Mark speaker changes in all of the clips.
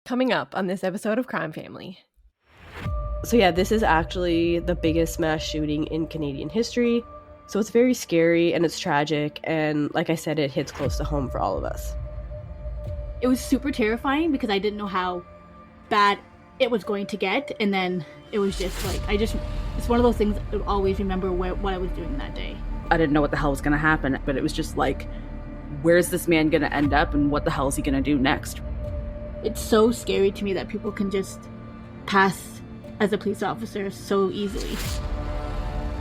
Speaker 1: Coming up on this episode of Crime Family. So yeah, this is actually the biggest mass shooting in Canadian history. So it's very scary and it's tragic, and like I said, it hits close to home for all of us.
Speaker 2: It was super terrifying because I didn't know how bad it was going to get, and then it was just like, it's one of those things I would always remember what I was doing that day.
Speaker 3: I didn't know what the hell was going to happen, but it was just like, where's this man going to end up and what the hell is he going to do next?
Speaker 2: It's so scary to me that people can just pass as a police officer so easily.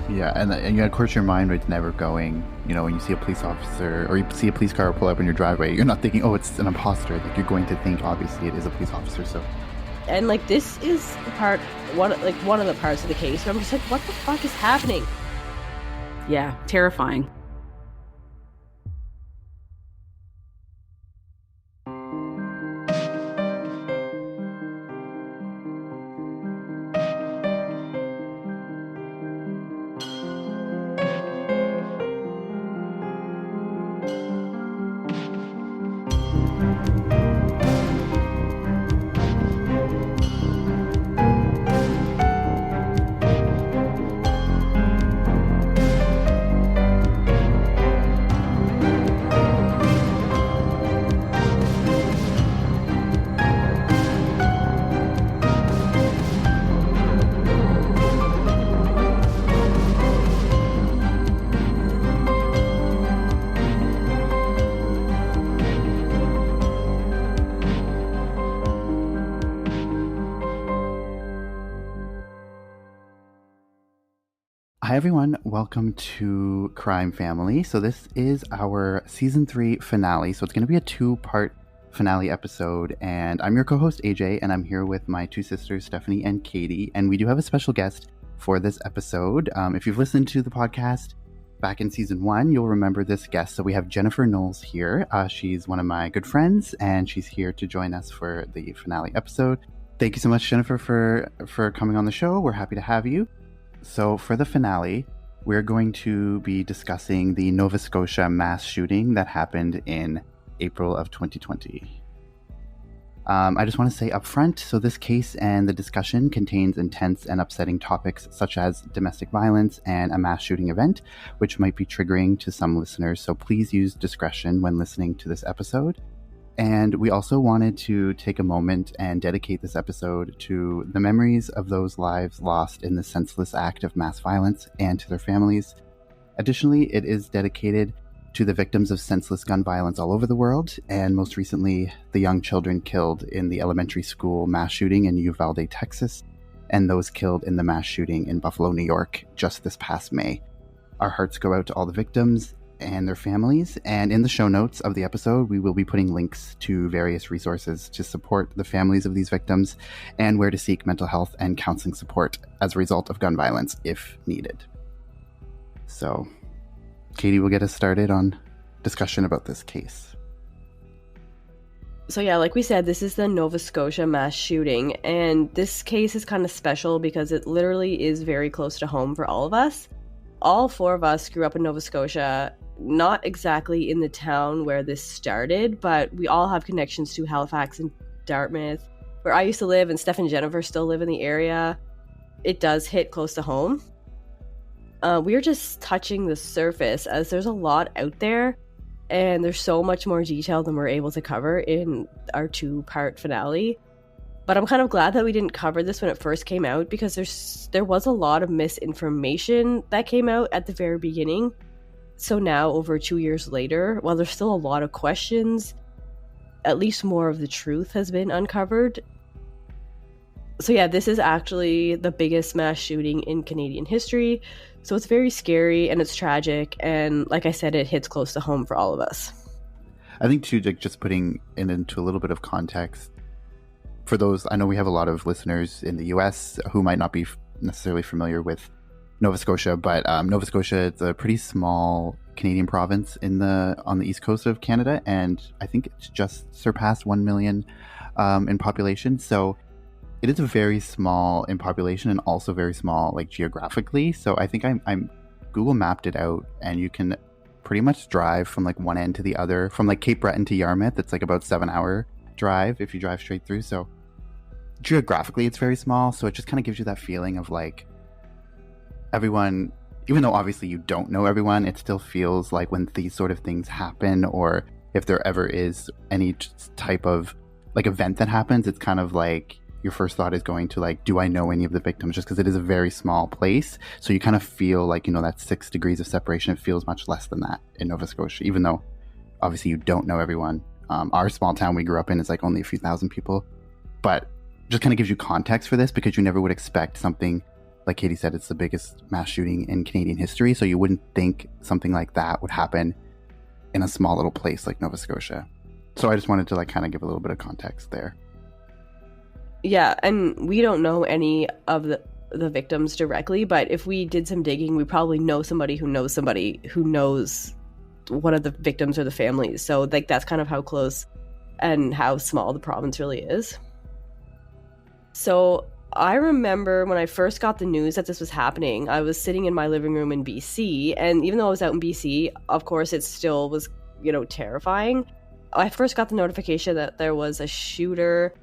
Speaker 4: Yeah, and of course your mind is never going, when you see a police officer or you see a police car pull up in your driveway, you're not thinking, oh, it's an imposter. Like, you're going to think, obviously, it is a police officer, so.
Speaker 1: And like, this is one of the parts of the case where I'm just like, what the fuck is happening?
Speaker 3: Yeah, terrifying.
Speaker 4: Hi everyone, welcome to Crime Family. So this is our season 3 finale. So it's going to be a 2-part finale episode, and I'm your co-host AJ, and I'm here with my 2 sisters Stephanie and Katie, and we do have a special guest for this episode. If you've listened to the podcast back in season 1, you'll remember this guest. So we have Jennifer Knowles here. She's one of my good friends, and she's here to join us for the finale episode. Thank you so much, Jennifer, for coming on the show. We're happy to have you. So for the finale, we're going to be discussing the Nova Scotia mass shooting that happened in April of 2020. I just want to say up front, so this case and the discussion contains intense and upsetting topics such as domestic violence and a mass shooting event, which might be triggering to some listeners, so please use discretion when listening to this episode. And we also wanted to take a moment and dedicate this episode to the memories of those lives lost in the senseless act of mass violence and to their families. Additionally, it is dedicated to the victims of senseless gun violence all over the world, and most recently, the young children killed in the elementary school mass shooting in Uvalde, Texas, and those killed in the mass shooting in Buffalo, New York, just this past May. Our hearts go out to all the victims and their families, and in the show notes of the episode we will be putting links to various resources to support the families of these victims and where to seek mental health and counseling support as a result of gun violence if needed. So Katie will get us started on discussion about this case.
Speaker 1: So yeah, like we said, this is the Nova Scotia mass shooting, and this case is kind of special because it literally is very close to home for all of us. All 4 of us grew up in Nova Scotia, not exactly in the town where this started, but we all have connections to Halifax and Dartmouth, where I used to live, and Steph and Jennifer still live in the area. It does hit close to home. We're just touching the surface, as there's a lot out there, and there's so much more detail than we're able to cover in our 2-part finale. But I'm kind of glad that we didn't cover this when it first came out, because there was a lot of misinformation that came out at the very beginning. So now, over 2 years later, while there's still a lot of questions, at least more of the truth has been uncovered. So yeah, this is actually the biggest mass shooting in Canadian history. So it's very scary and it's tragic, and like I said, it hits close to home for all of us.
Speaker 4: I think too, just putting it into a little bit of context, for those, I know we have a lot of listeners in the US who might not be necessarily familiar with Nova Scotia, but Nova Scotia is a pretty small Canadian province on the east coast of Canada, and I think it's just surpassed 1 million in population. So it is very small in population and also very small like geographically. So I think I'm Google mapped it out, and you can pretty much drive from like one end to the other, from like Cape Breton to Yarmouth. It's like about 7-hour drive if you drive straight through. So geographically, it's very small. So it just kind of gives you that feeling of like everyone, even though obviously you don't know everyone, it still feels like when these sort of things happen, or if there ever is any type of like event that happens, it's kind of like your first thought is going to like, do I know any of the victims? Just because it is a very small place. So you kind of feel like, that 6 degrees of separation, it feels much less than that in Nova Scotia, even though obviously you don't know everyone. Our small town we grew up in is like only a few thousand people, but just kind of gives you context for this because you never would expect something, like Katie said, it's the biggest mass shooting in Canadian history. So you wouldn't think something like that would happen in a small little place like Nova Scotia. So I just wanted to like kind of give a little bit of context there.
Speaker 1: Yeah, and we don't know any of the victims directly, but if we did some digging, we probably know somebody who knows one of the victims or the families. So like that's kind of how close and how small the province really is. So I remember when I first got the news that this was happening, I was sitting in my living room in BC, and even though I was out in BC, of course it still was, terrifying. I first got the notification that there was a shooter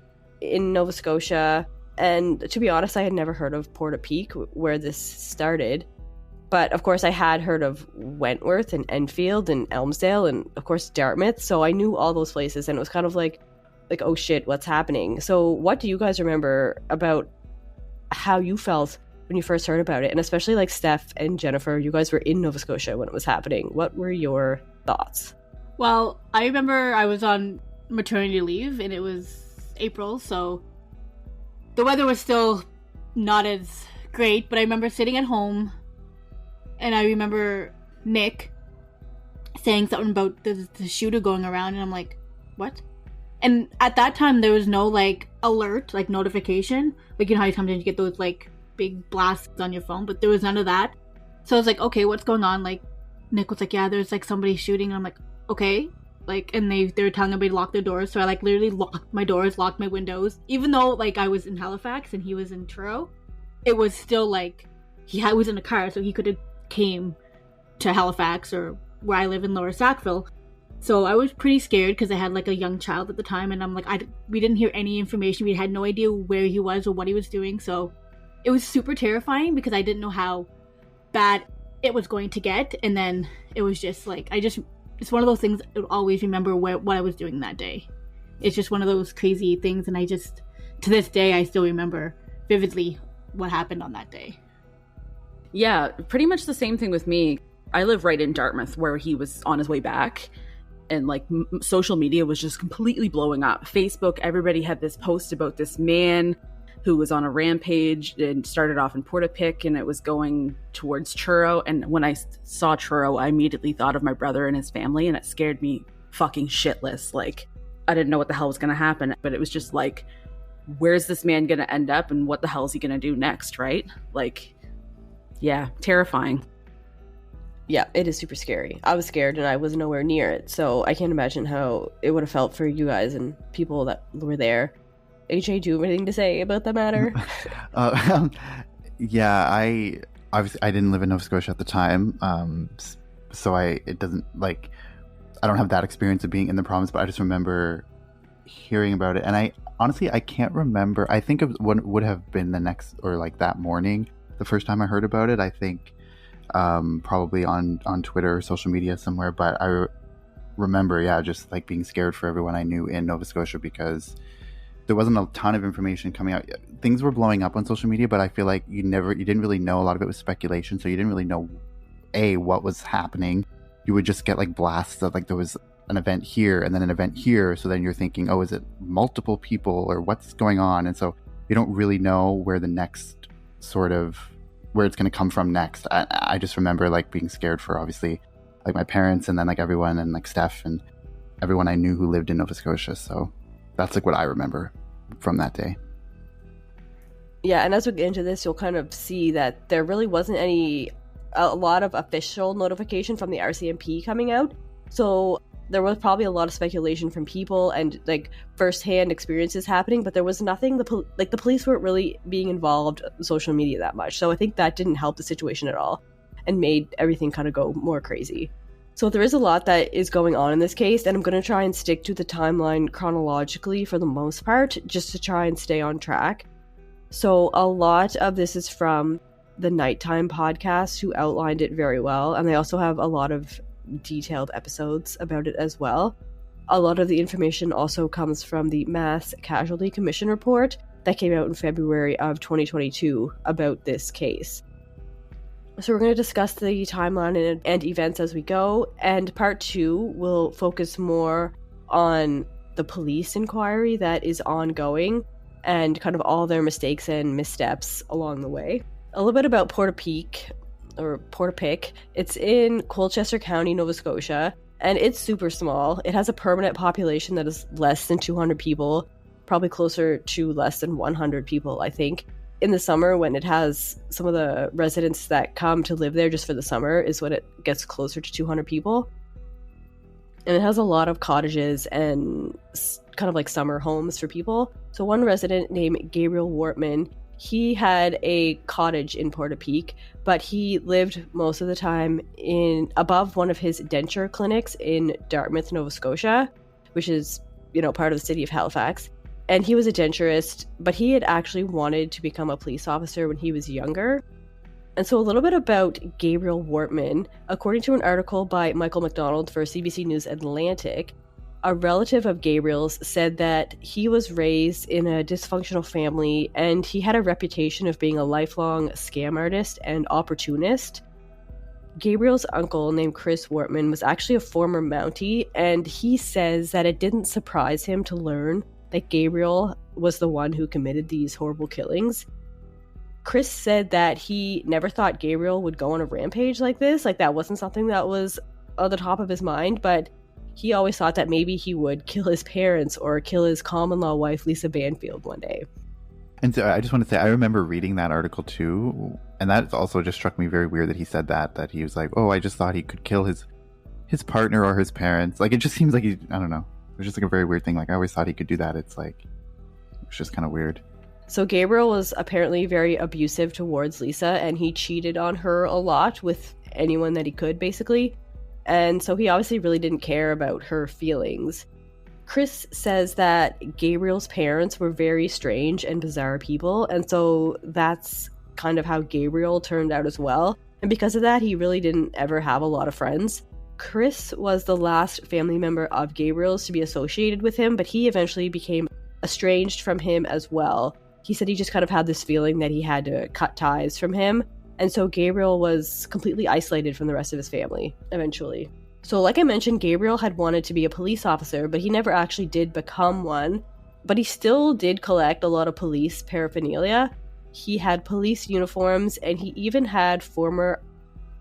Speaker 1: in Nova Scotia, and to be honest, I had never heard of Portapique, where this started. But of course I had heard of Wentworth and Enfield and Elmsdale and of course Dartmouth, so I knew all those places, and it was kind of like oh shit, what's happening? So what do you guys remember about how you felt when you first heard about it? And especially like Steph and Jennifer, you guys were in Nova Scotia when it was happening. What were your thoughts?
Speaker 2: Well, I remember I was on maternity leave and it was April, so the weather was still not as great, but I remember sitting at home and I remember Nick saying something about the shooter going around, and I'm like, what? And at that time there was no like alert, like notification, like how sometimes you get those like big blasts on your phone, but there was none of that. So I was like, okay, what's going on? Like Nick was like, yeah, there's like somebody shooting, and I'm like, okay. Like, and they were telling everybody to lock their doors, so I like literally locked my doors, locked my windows, even though like I was in Halifax and he was in Truro. It was still like he was in a car, so he could have came to Halifax or where I live in Lower Sackville. So I was pretty scared because I had like a young child at the time, and I'm like, we didn't hear any information. We had no idea where he was or what he was doing. So it was super terrifying because I didn't know how bad it was going to get. And then it was just like, it's one of those things I would always remember what I was doing that day. It's just one of those crazy things. And to this day, I still remember vividly what happened on that day.
Speaker 3: Yeah, pretty much the same thing with me. I live right in Dartmouth where he was on his way back. And like social media was just completely blowing up. Facebook, everybody had this post about this man who was on a rampage and started off in Portapique, and it was going towards Truro. And when I saw Truro, I immediately thought of my brother and his family, and it scared me fucking shitless. Like, I didn't know what the hell was going to happen, but it was just like, where's this man going to end up and what the hell is he going to do next, right? Like, yeah, terrifying.
Speaker 1: Yeah, it is super scary. I was scared and I was nowhere near it, so I can't imagine how it would have felt for you guys and people that were there. AJ, do you have anything to say about the matter?
Speaker 4: Yeah, I didn't live in Nova Scotia at the time, so it doesn't like, I don't have that experience of being in the province, but I just remember hearing about it, and I honestly can't remember. I think of what would have been the next, or like that morning, the first time I heard about it. I think probably on Twitter or social media somewhere, but I remember, yeah, just like being scared for everyone I knew in Nova Scotia because there wasn't a ton of information coming out. Things were blowing up on social media, but I feel like you didn't really know. A lot of it was speculation, so you didn't really know what was happening. You would just get like blasts of like there was an event here and then an event here, so then you're thinking, oh, is it multiple people or what's going on? And so you don't really know where the next sort of where it's going to come from next. I just remember like being scared for obviously like my parents and then like everyone and like Steph and everyone I knew who lived in Nova Scotia. So that's like what I remember from that day.
Speaker 1: Yeah, and as we get into this, you'll kind of see that there really wasn't a lot of official notification from the RCMP coming out. So there was probably a lot of speculation from people and like firsthand experiences happening, but there was nothing. The police weren't really being involved in social media that much. So I think that didn't help the situation at all and made everything kind of go more crazy. So there is a lot that is going on in this case, and I'm going to try and stick to the timeline chronologically for the most part, just to try and stay on track. So a lot of this is from the Nighttime podcast, who outlined it very well, and they also have a lot of detailed episodes about it as well. A lot of the information also comes from the Mass Casualty Commission report that came out in February of 2022 about this case. So we're going to discuss the timeline and events as we go, and part 2 will focus more on the police inquiry that is ongoing and kind of all their mistakes and missteps along the way. A little bit about Portapique. It's in Colchester County, Nova Scotia, and it's super small. It has a permanent population that is less than 200 people, probably closer to less than 100 people, I think. In the summer, when it has some of the residents that come to live there just for the summer, is when it gets closer to 200 people. And it has a lot of cottages and kind of like summer homes for people. So one resident named Gabriel Wortman, he had a cottage in Portapique, but he lived most of the time above one of his denture clinics in Dartmouth, Nova Scotia, which is, part of the city of Halifax. And he was a denturist, but he had actually wanted to become a police officer when he was younger. And so a little bit about Gabriel Wortman. According to an article by Michael McDonald for CBC News Atlantic, a relative of Gabriel's said that he was raised in a dysfunctional family and he had a reputation of being a lifelong scam artist and opportunist. Gabriel's uncle, named Chris Wortman, was actually a former Mountie, and he says that it didn't surprise him to learn that Gabriel was the one who committed these horrible killings. Chris said that he never thought Gabriel would go on a rampage like this. Like, that wasn't something that was on the top of his mind, but he always thought that maybe he would kill his parents or kill his common-law wife, Lisa Banfield, one day.
Speaker 4: And so I just want to say, I remember reading that article too, and that also just struck me very weird that he said that he was like, oh, I just thought he could kill his partner or his parents. Like, it just seems like I don't know. It was just like a very weird thing. Like, I always thought he could do that. It's just kind of weird.
Speaker 1: So Gabriel was apparently very abusive towards Lisa, and he cheated on her a lot with anyone that he could, basically. And so he obviously really didn't care about her feelings. Chris says that Gabriel's parents were very strange and bizarre people, and so that's kind of how Gabriel turned out as well. And because of that, he really didn't ever have a lot of friends. Chris was the last family member of Gabriel's to be associated with him, but he eventually became estranged from him as well. He said he just kind of had this feeling that he had to cut ties from him, and so Gabriel was completely isolated from the rest of his family, eventually. So like I mentioned, Gabriel had wanted to be a police officer, but he never actually did become one. But he still did collect a lot of police paraphernalia. He had police uniforms, and he even had former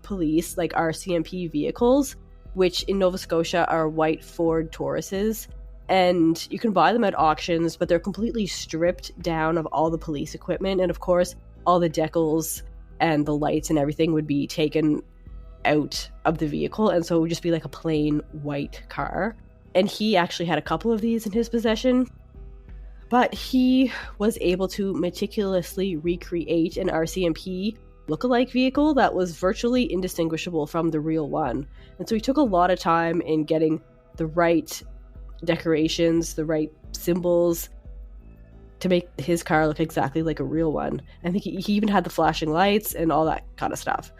Speaker 1: police, like RCMP vehicles, which in Nova Scotia are white Ford Tauruses, and you can buy them at auctions, but they're completely stripped down of all the police equipment, and of course all the decals and the lights and everything would be taken out of the vehicle, and so it would just be like a plain white car. And he actually had a couple of these in his possession, but he was able to meticulously recreate an RCMP lookalike vehicle that was virtually indistinguishable from the real one. And so he took a lot of time in getting the right decorations, the right symbols to make his car look exactly like a real one. I think he even had the flashing lights and all that kind of stuff.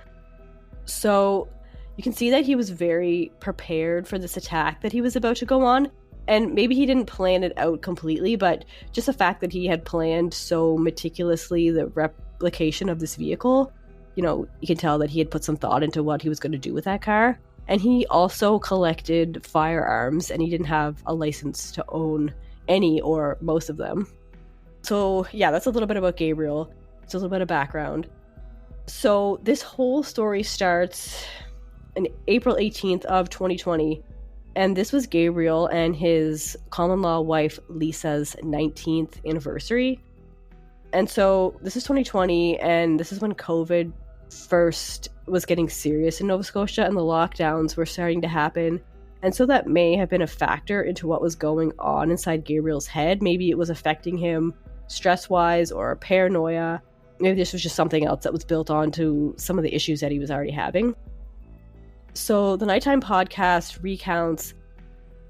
Speaker 1: So you can see that he was very prepared for this attack that he was about to go on. And maybe he didn't plan it out completely, but just the fact that he had planned so meticulously the replication of this vehicle, you can tell that he had put some thought into what he was going to do with that car. And he also collected firearms, and he didn't have a license to own any or most of them. So yeah, that's a little bit about Gabriel. It's a little bit of background. So this whole story starts on April 18th of 2020. And this was Gabriel and his common-law wife Lisa's 19th anniversary. And so this is 2020, and this is when COVID first was getting serious in Nova Scotia, and the lockdowns were starting to happen. And so that may have been a factor into what was going on inside Gabriel's head. Maybe it was affecting him stress-wise or paranoia. Maybe this was just something else that was built onto some of the issues that he was already having. So the Nighttime podcast recounts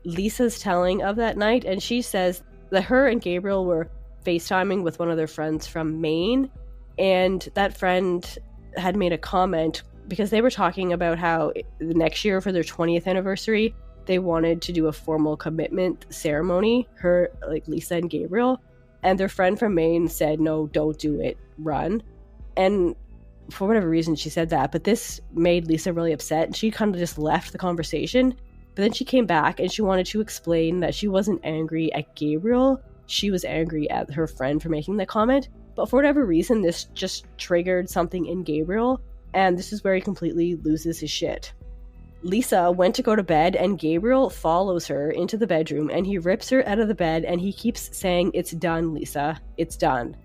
Speaker 1: Lisa's telling of that night, and she says that her and Gabriel were FaceTiming with one of their friends from Maine, and that friend had made a comment because they were talking about how the next year for their 20th anniversary, they wanted to do a formal commitment ceremony, Lisa and Gabriel, and their friend from Maine said, no, don't do it, run. And for whatever reason, she said that, but this made Lisa really upset, and she kind of just left the conversation. But then she came back and she wanted to explain that she wasn't angry at Gabriel. She was angry at her friend for making that comment. But for whatever reason, this just triggered something in Gabriel, and this is where he completely loses his shit. Lisa went to go to bed, and Gabriel follows her into the bedroom, and he rips her out of the bed, and he keeps saying, "It's done, Lisa. It's done."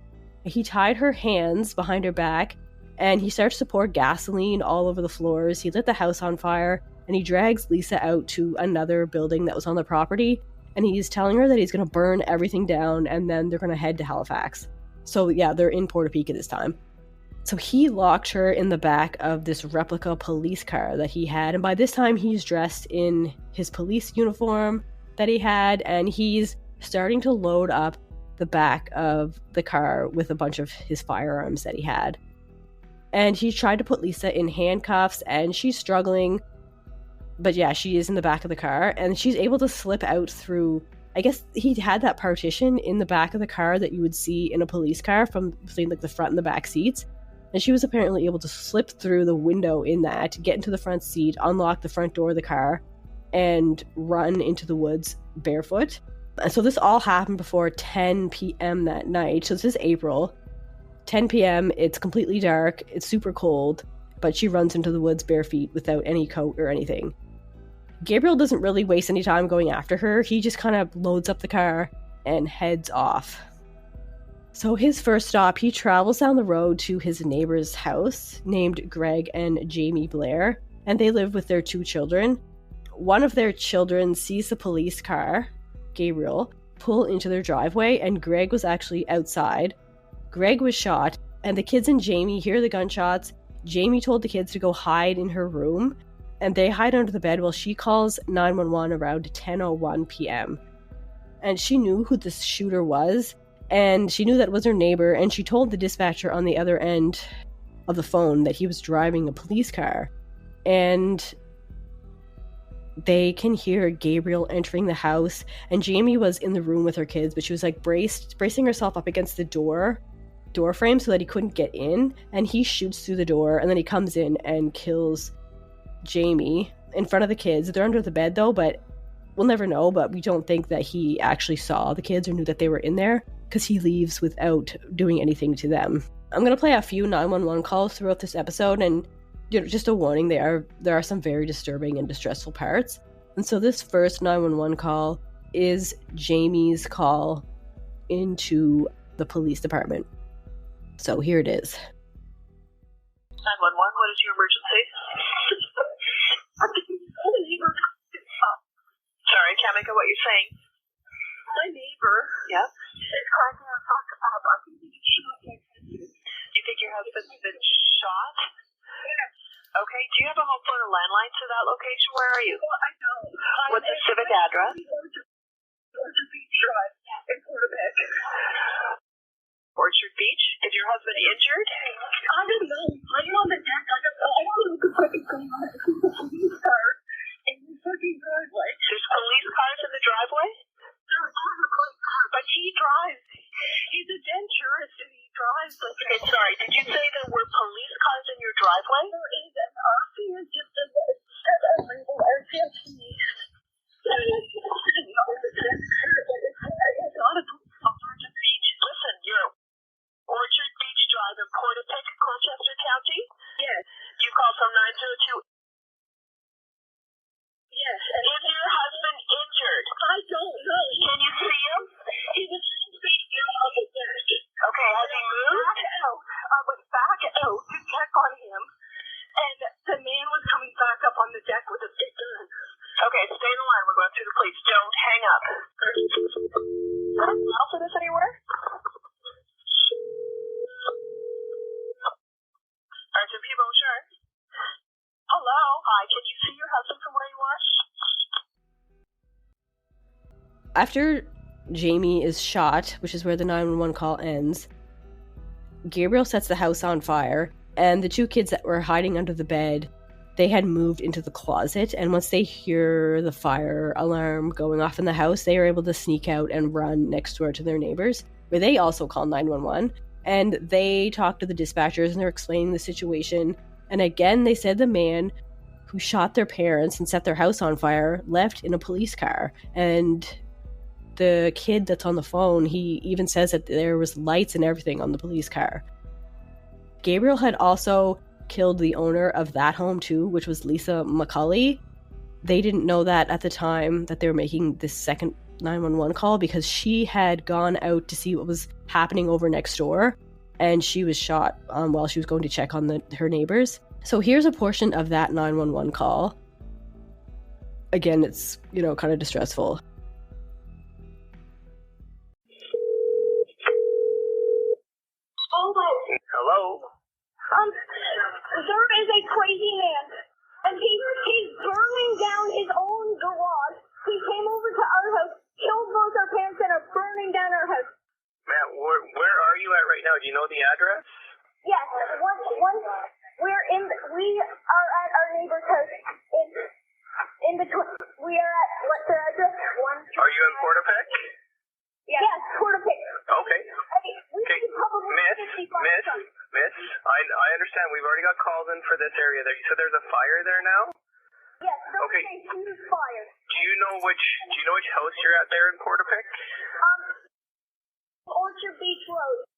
Speaker 1: He tied her hands behind her back, and he starts to pour gasoline all over the floors. He lit the house on fire, and he drags Lisa out to another building that was on the property, and he's telling her that he's going to burn everything down, and then they're going to head to Halifax. So yeah, they're in Portapique this time. So he locked her in the back of this replica police car that he had, and by this time he's dressed in his police uniform that he had, and he's starting to load up the back of the car with a bunch of his firearms that he had. And he tried to put Lisa in handcuffs, and she's struggling. But yeah, she is in the back of the car, and she's able to slip out through, I guess he had that partition in the back of the car that you would see in a police car from between the front and the back seats. And she was apparently able to slip through the window in that, get into the front seat, unlock the front door of the car, and run into the woods barefoot. And so this all happened before 10 p.m. that night. So this is April. 10 p.m., it's completely dark, it's super cold, but she runs into the woods bare feet without any coat or anything. Gabriel doesn't really waste any time going after her. He just kind of loads up the car and heads off. So his first stop, he travels down the road to his neighbor's house named Greg and Jamie Blair, and they live with their 2 children. One of their children sees the police car, Gabriel, pull into their driveway, and Greg was actually outside. Greg was shot, and the kids and Jamie hear the gunshots. Jamie told the kids to go hide in her room, and they hide under the bed while she calls 911 around 10:01 p.m. And she knew who the shooter was, and she knew that was her neighbor, and she told the dispatcher on the other end of the phone that he was driving a police car. And they can hear Gabriel entering the house, and Jamie was in the room with her kids, but she was like bracing herself up against the door frame so that he couldn't get in, and he shoots through the door, and then he comes in and kills Jamie in front of the kids. They're under the bed though, but we'll never know, but we don't think that he actually saw the kids or knew that they were in there, because he leaves without doing anything to them. I'm going to play a few 911 calls throughout this episode, and just a warning, there are some very disturbing and distressful parts. And so this first 911 call is Jamie's call into the police department. So here it is.
Speaker 5: 911, what is your emergency? Sorry, I can't make out what you're saying.
Speaker 6: My neighbor.
Speaker 5: Yeah?
Speaker 6: Is crying out, I think he shot my husband.
Speaker 5: You think your husband's been shot?
Speaker 6: Yes.
Speaker 5: Okay, do you have a home phone or landline to that location? Where are you?
Speaker 6: Well, I know.
Speaker 5: What's the civic address?
Speaker 6: Orchard Beach Drive in Portapique.
Speaker 5: Orchard Beach? Is your husband injured?
Speaker 6: I don't know. I'm on the deck. I don't know what the fuck is going on. There's a police car in the fucking driveway.
Speaker 5: There's police cars in the driveway?
Speaker 6: There are a police car, but he drives. He's a denturist and he drives like
Speaker 5: Okay, sorry. Did you say there were police cars in your driveway?
Speaker 6: There is an RC, is just a label RCMP. It's not a
Speaker 5: Orchard Beach. Listen, you're Orchard Beach Drive in Portapique, Colchester County?
Speaker 6: Yes.
Speaker 5: You called from 902.
Speaker 6: Yes.
Speaker 5: Is your husband injured?
Speaker 6: I don't know.
Speaker 5: Can you see him?
Speaker 6: He was 6 feet
Speaker 1: After Jamie is shot, which is where the 911 call ends, Gabriel sets the house on fire, and the two kids that were hiding under the bed, they had moved into the closet, and once they hear the fire alarm going off in the house, they are able to sneak out and run next door to their neighbors, where they also call 911, and they talk to the dispatchers, and they're explaining the situation, and again, they said the man who shot their parents and set their house on fire left in a police car, and the kid that's on the phone, he even says that there was lights and everything on the police car. Gabriel had also killed the owner of that home too, which was Lisa McCulley. They didn't know that at the time that they were making this second 911 call, because she had gone out to see what was happening over next door, and she was shot while she was going to check on her neighbors. So here's a portion of that 911 call. Again, it's, kind of distressful.
Speaker 5: Hello?
Speaker 6: There is a crazy man, and he's burning down his own garage. He came over to our house, killed both our parents, and are burning down our house.
Speaker 5: Matt, where are you at right now? Do you know the address?
Speaker 6: Yes, we are at our neighbor's house. In between, we are at, what's their address?
Speaker 5: Are you in Portapic?
Speaker 6: Yes, Portapic.
Speaker 5: Okay.
Speaker 6: Okay,
Speaker 5: Miss, I understand. We've already got calls in for this area there. You said there's a fire there now?
Speaker 6: Yes, there's
Speaker 5: okay.
Speaker 6: a huge fire.
Speaker 5: Do you know which house you're at there in Portapic?
Speaker 6: Orchard Beach Road.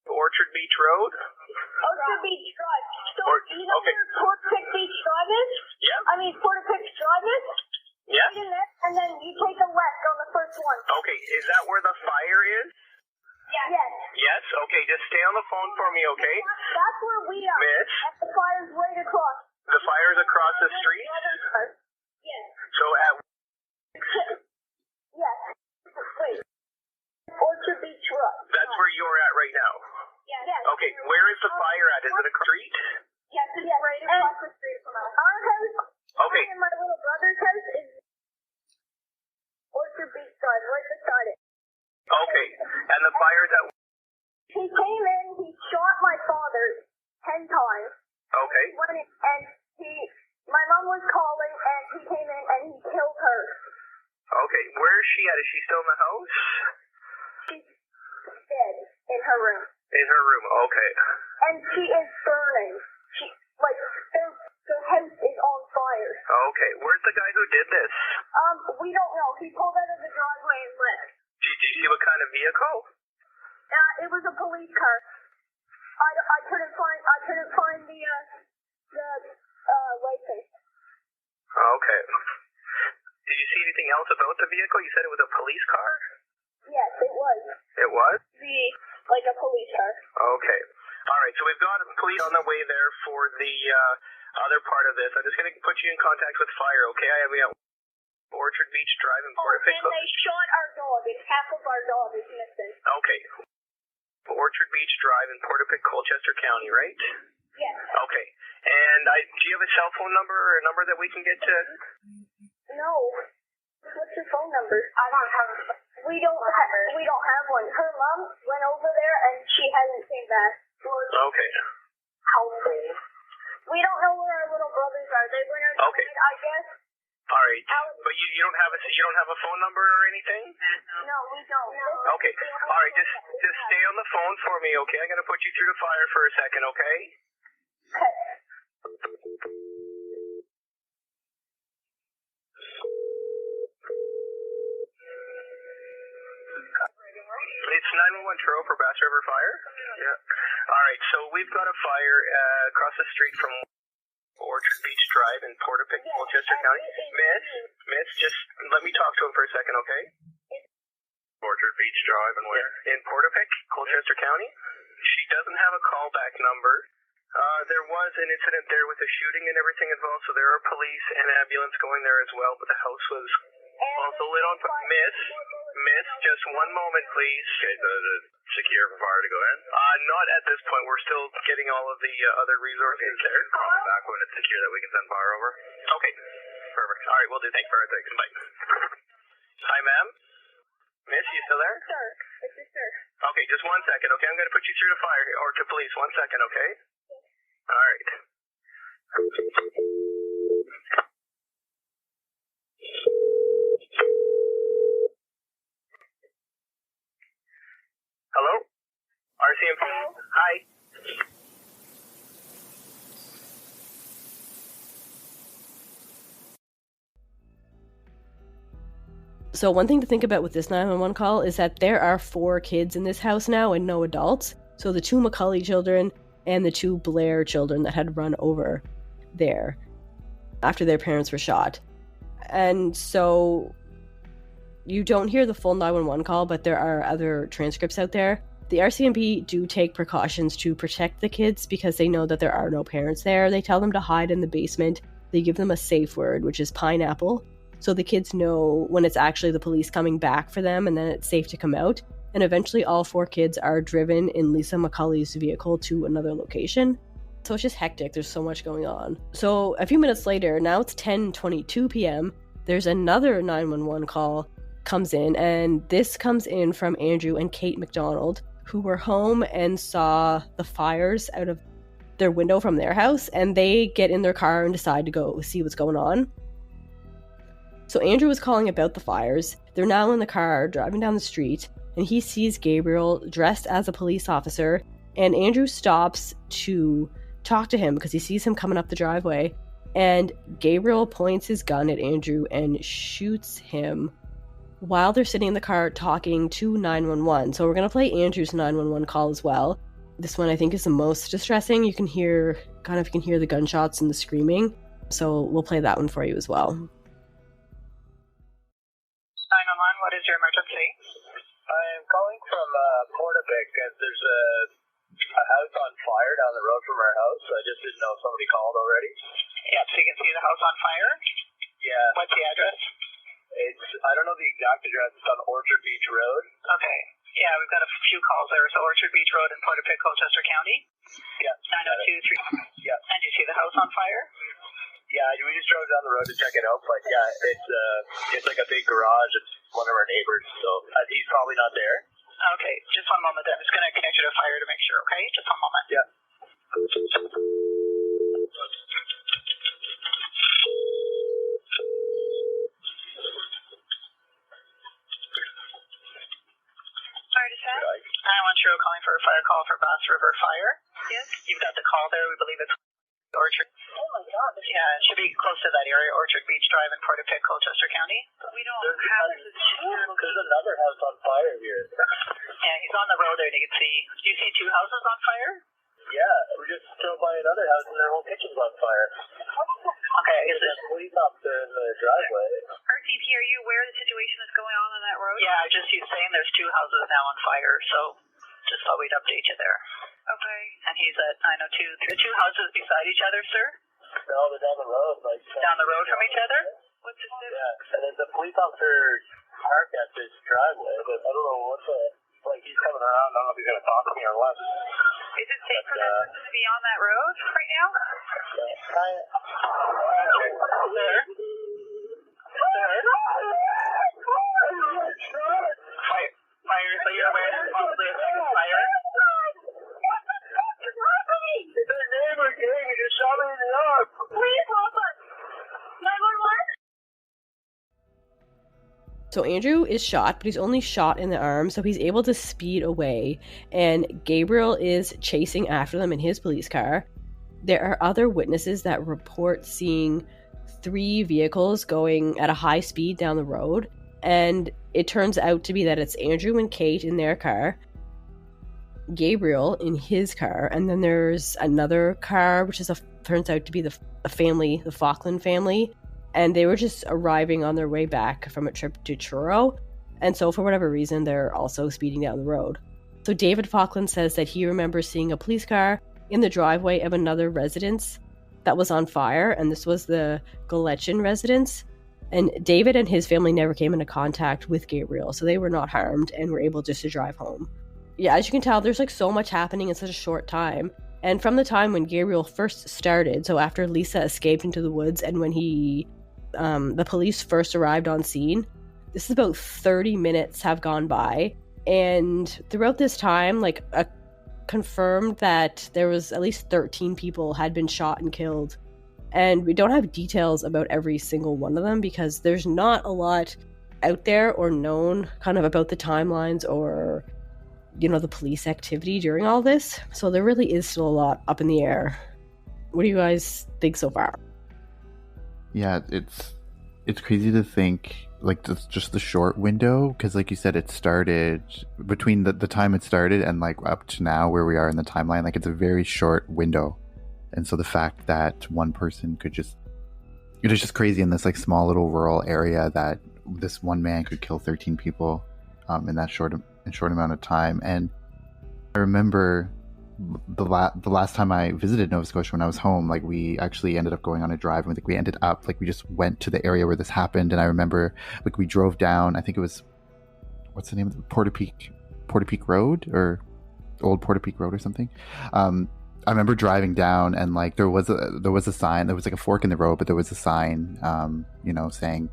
Speaker 5: Orchard Beach Road?
Speaker 6: Orchard Beach Drive. So, you know
Speaker 5: okay.
Speaker 6: where Portapic Beach Drive is?
Speaker 5: Yeah.
Speaker 6: Portapic Drive is?
Speaker 5: Yeah.
Speaker 6: Right in there, and then you take a left on the first one.
Speaker 5: Okay, is that where the fire is?
Speaker 6: Yes.
Speaker 5: Yes? Okay, just stay on the phone for me, okay?
Speaker 6: That's where we are.
Speaker 5: Miss?
Speaker 6: And the fire's right across.
Speaker 5: The fire's across the street?
Speaker 6: Yes.
Speaker 5: So at...
Speaker 6: Yes. Wait. Orchard Beach Road.
Speaker 5: That's where you're at right now?
Speaker 6: Yes.
Speaker 5: Okay, where is the fire at? Is it a street?
Speaker 6: Yes, it's right across the street from us. Our house,
Speaker 5: okay.
Speaker 6: and my little brother's house is Orchard Beach Drive, right beside it.
Speaker 5: Okay, and the fire's at...
Speaker 6: He came in, he shot my father 10 times.
Speaker 5: Okay.
Speaker 6: My mom was calling, and he came in and he killed her.
Speaker 5: Okay, where is she at? Is she still in the house?
Speaker 6: She's dead in her room.
Speaker 5: In her room, okay.
Speaker 6: And she is burning. Their house is on fire.
Speaker 5: Okay, where's the guy who did this?
Speaker 6: We don't know. He pulled out of the driveway and left.
Speaker 5: Do you see what kind of vehicle?
Speaker 6: It was a police car. I couldn't find the license.
Speaker 5: Okay. Did you see anything else about the vehicle? You said it was a police car?
Speaker 6: Yes, it was.
Speaker 5: It was?
Speaker 6: A police car.
Speaker 5: Okay. All right, so we've got police on the way there for the other part of this. I'm just going to put you in contact with fire, okay? I have you at Orchard Beach Drive in Portapic.
Speaker 6: And they shot our dog, and half of our dog is missing.
Speaker 5: Okay. Orchard Beach Drive in Portapic, Colchester County, right?
Speaker 6: Yes.
Speaker 5: Okay. And do you have a cell phone number or a number that we can get to?
Speaker 6: No. What's your phone number? I don't have a We don't have one. Her mom went over there and she hasn't came back.
Speaker 5: Okay.
Speaker 6: We don't know where our little brothers are. They went out
Speaker 5: okay.
Speaker 6: tonight, I guess.
Speaker 5: All right. But you don't have a phone number or anything?
Speaker 6: No, we don't.
Speaker 5: Okay. All right. Just stay on the phone for me, okay? I'm gonna put you through the fire for a second, okay?
Speaker 6: Okay.
Speaker 5: It's 911 Truro for Bass River Fire. Yeah. All right. So we've got a fire across the street from Orchard Beach Drive in Portapic, Colchester County. Miss, just let me talk to him for a second, okay? Orchard Beach Drive and where? In Portapic, Colchester County. She doesn't have a callback number. There was an incident there with a shooting and everything involved, so there are police and ambulance going there as well, but the house was also lit on fire. Miss, just one moment, please. Okay, the secure for fire to go in? Not at this point. We're still getting all of the other resources there. Call me back when it's secure that we can send fire over. Okay, perfect. All right, we'll do. Thanks for our thanks. Bye. Hi, ma'am. Miss, you still there?
Speaker 6: Sir, it's a sir.
Speaker 5: Okay, just 1 second, okay? I'm going to put you through to fire, or to police. 1 second, okay? All right. Hello? RCMP? Hi.
Speaker 1: So one thing to think about with this 911 call is that there are 4 kids in this house now and no adults. So the 2 McCulley children and the 2 Blair children that had run over there after their parents were shot. And so you don't hear the full 911 call, but there are other transcripts out there. The RCMP do take precautions to protect the kids because they know that there are no parents there. They tell them to hide in the basement. They give them a safe word, which is pineapple. So the kids know when it's actually the police coming back for them, and then it's safe to come out. And eventually all 4 kids are driven in Lisa McCulley's vehicle to another location. So it's just hectic. There's so much going on. So a few minutes later, now it's 10:22 p.m., there's another 911 call comes in, and this comes in from Andrew and Kate McDonald, who were home and saw the fires out of their window from their house, and they get in their car and decide to go see what's going on. So Andrew was calling about the fires. They're now in the car driving down the street, and he sees Gabriel dressed as a police officer, and Andrew stops to talk to him because he sees him coming up the driveway, and Gabriel points his gun at Andrew and shoots him while they're sitting in the car talking to 911. So we're going to play Andrew's 911 call as well. This one I think is the most distressing. You can hear the gunshots and the screaming. So we'll play that one for you as well.
Speaker 5: 911, what is your emergency? I'm calling from Portapic, and there's a house on fire down the road from our house. I just didn't know if somebody called already. Yeah, so you can see the house on fire? Yeah. What's the address? I don't know the exact address. It's on Orchard Beach Road. Okay. Yeah, we've got a few calls there. So Orchard Beach Road in Portapic, Colchester County? Yeah. 902-3. Yeah. And you see the house on fire? Yeah, we just drove down the road to check it out, but yeah, it's like a big garage. It's one of our neighbors, so he's probably not there. Okay, just one moment then. I'm just going to connect you to fire to make sure, okay? Just one moment. Yeah. Fire dispatch? 910 calling for a fire call for Bass River Fire. Yes. You've got the call there. We believe it's Orchard. Oh my God. Yeah, it should be close to that area, Orchard Beach Drive in Portapic, Colchester County. But we don't have there's another house on fire here. Yeah, he's on the road there and you can see. Do you see 2 houses on fire? Yeah, we just drove by another house and their whole kitchen's on fire. Okay, is there a police officer in the driveway?
Speaker 6: RCMP, are you aware the situation that's going on that road?
Speaker 5: Yeah, just he's saying there's 2 houses now on fire, so just thought we'd update you there.
Speaker 6: Okay.
Speaker 5: And he's at 902. The 2 houses beside each other, sir? No, they're down the road. Down the road from each other?
Speaker 6: What's the zip?
Speaker 5: Yeah, and then the police officer parked at this driveway, but I don't know what's he's coming around. I don't know if he's going to talk to me or what.
Speaker 6: Is it safe for that person to be on that road right now?
Speaker 5: Fire, so you're aware there's possibly a second fire? Their neighbor came and just shot me in the arm.
Speaker 6: Please help us. 911?
Speaker 1: So Andrew is shot, but he's only shot in the arm, so he's able to speed away, and Gabriel is chasing after them in his police car. There are other witnesses that report seeing 3 vehicles going at a high speed down the road, and it turns out to be that it's Andrew and Kate in their car, Gabriel in his car, and then there's another car, which turns out to be the family, the Falkland family, and they were just arriving on their way back from a trip to Truro, and so for whatever reason, they're also speeding down the road. So David Falkland says that he remembers seeing a police car in the driveway of another residence that was on fire, and this was the Galechin residence, and David and his family never came into contact with Gabriel, so they were not harmed and were able just to drive home. Yeah, as you can tell, there's so much happening in such a short time. And from the time when Gabriel first started, so after Lisa escaped into the woods and when the police first arrived on scene, This is about 30 minutes have gone by, and throughout this time, like, confirmed that there was at least 13 people had been shot and killed. And we don't have details about every single one of them because there's not a lot out there or known kind of about the timelines or, you know, the police activity during all this. So there really is still a lot up in the air. What do you guys think so far?
Speaker 4: Yeah, it's crazy to think, like, just the short window, because like you said, it started between the time it started and like up to now where we are in the timeline. Like, it's a very short window. And so the fact that one person could just, it is just crazy in this like small little rural area that this one man could kill 13 people in that short amount of time. And I remember the last time I visited Nova Scotia when I was home, like, we actually ended up going on a drive, and we ended up, like, we just went to the area where this happened. And I remember, like, we drove down, I think it was, what's the name of the Porter Peak Road, or Old Porter Peak Road or something. I remember driving down, and like there was a sign. There was like a fork in the road, but there was a sign, you know, saying,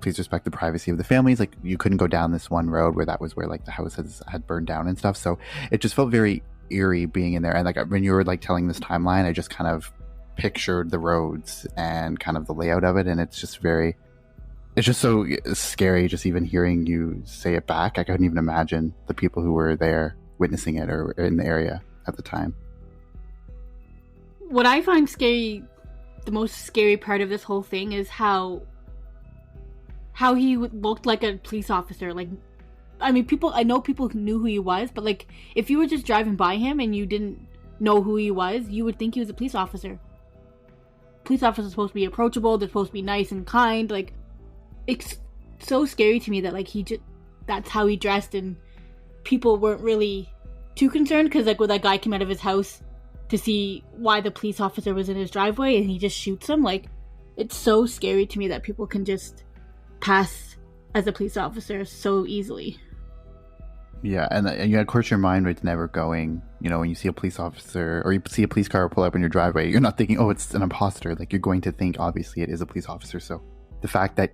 Speaker 4: "Please respect the privacy of the families." Like, you couldn't go down this one road where that was where like the house had burned down and stuff. So it just felt very eerie being in there. And like when you were like telling this timeline, I just kind of pictured the roads and kind of the layout of it, and it's just so scary just even hearing you say it back. I couldn't even imagine the people who were there witnessing it or in the area at the time.
Speaker 2: What I find scary, the most scary part of this whole thing, is how he looked like a police officer. Like, I mean, I know people knew who he was, but like, if you were just driving by him and you didn't know who he was, you would think he was a police officer. Police officers are supposed to be approachable, they're supposed to be nice and kind. Like, it's so scary to me that like that's how he dressed, and people weren't really too concerned, because like when that guy came out of his house to see why the police officer was in his driveway and he just shoots him. Like, it's so scary to me that people can just pass as a police officer so easily. Yeah,
Speaker 4: and of course your mind was never going, you know, when you see a police officer or you see a police car pull up in your driveway, you're not thinking, oh, it's an imposter. Like, you're going to think, obviously, it is a police officer. So the fact that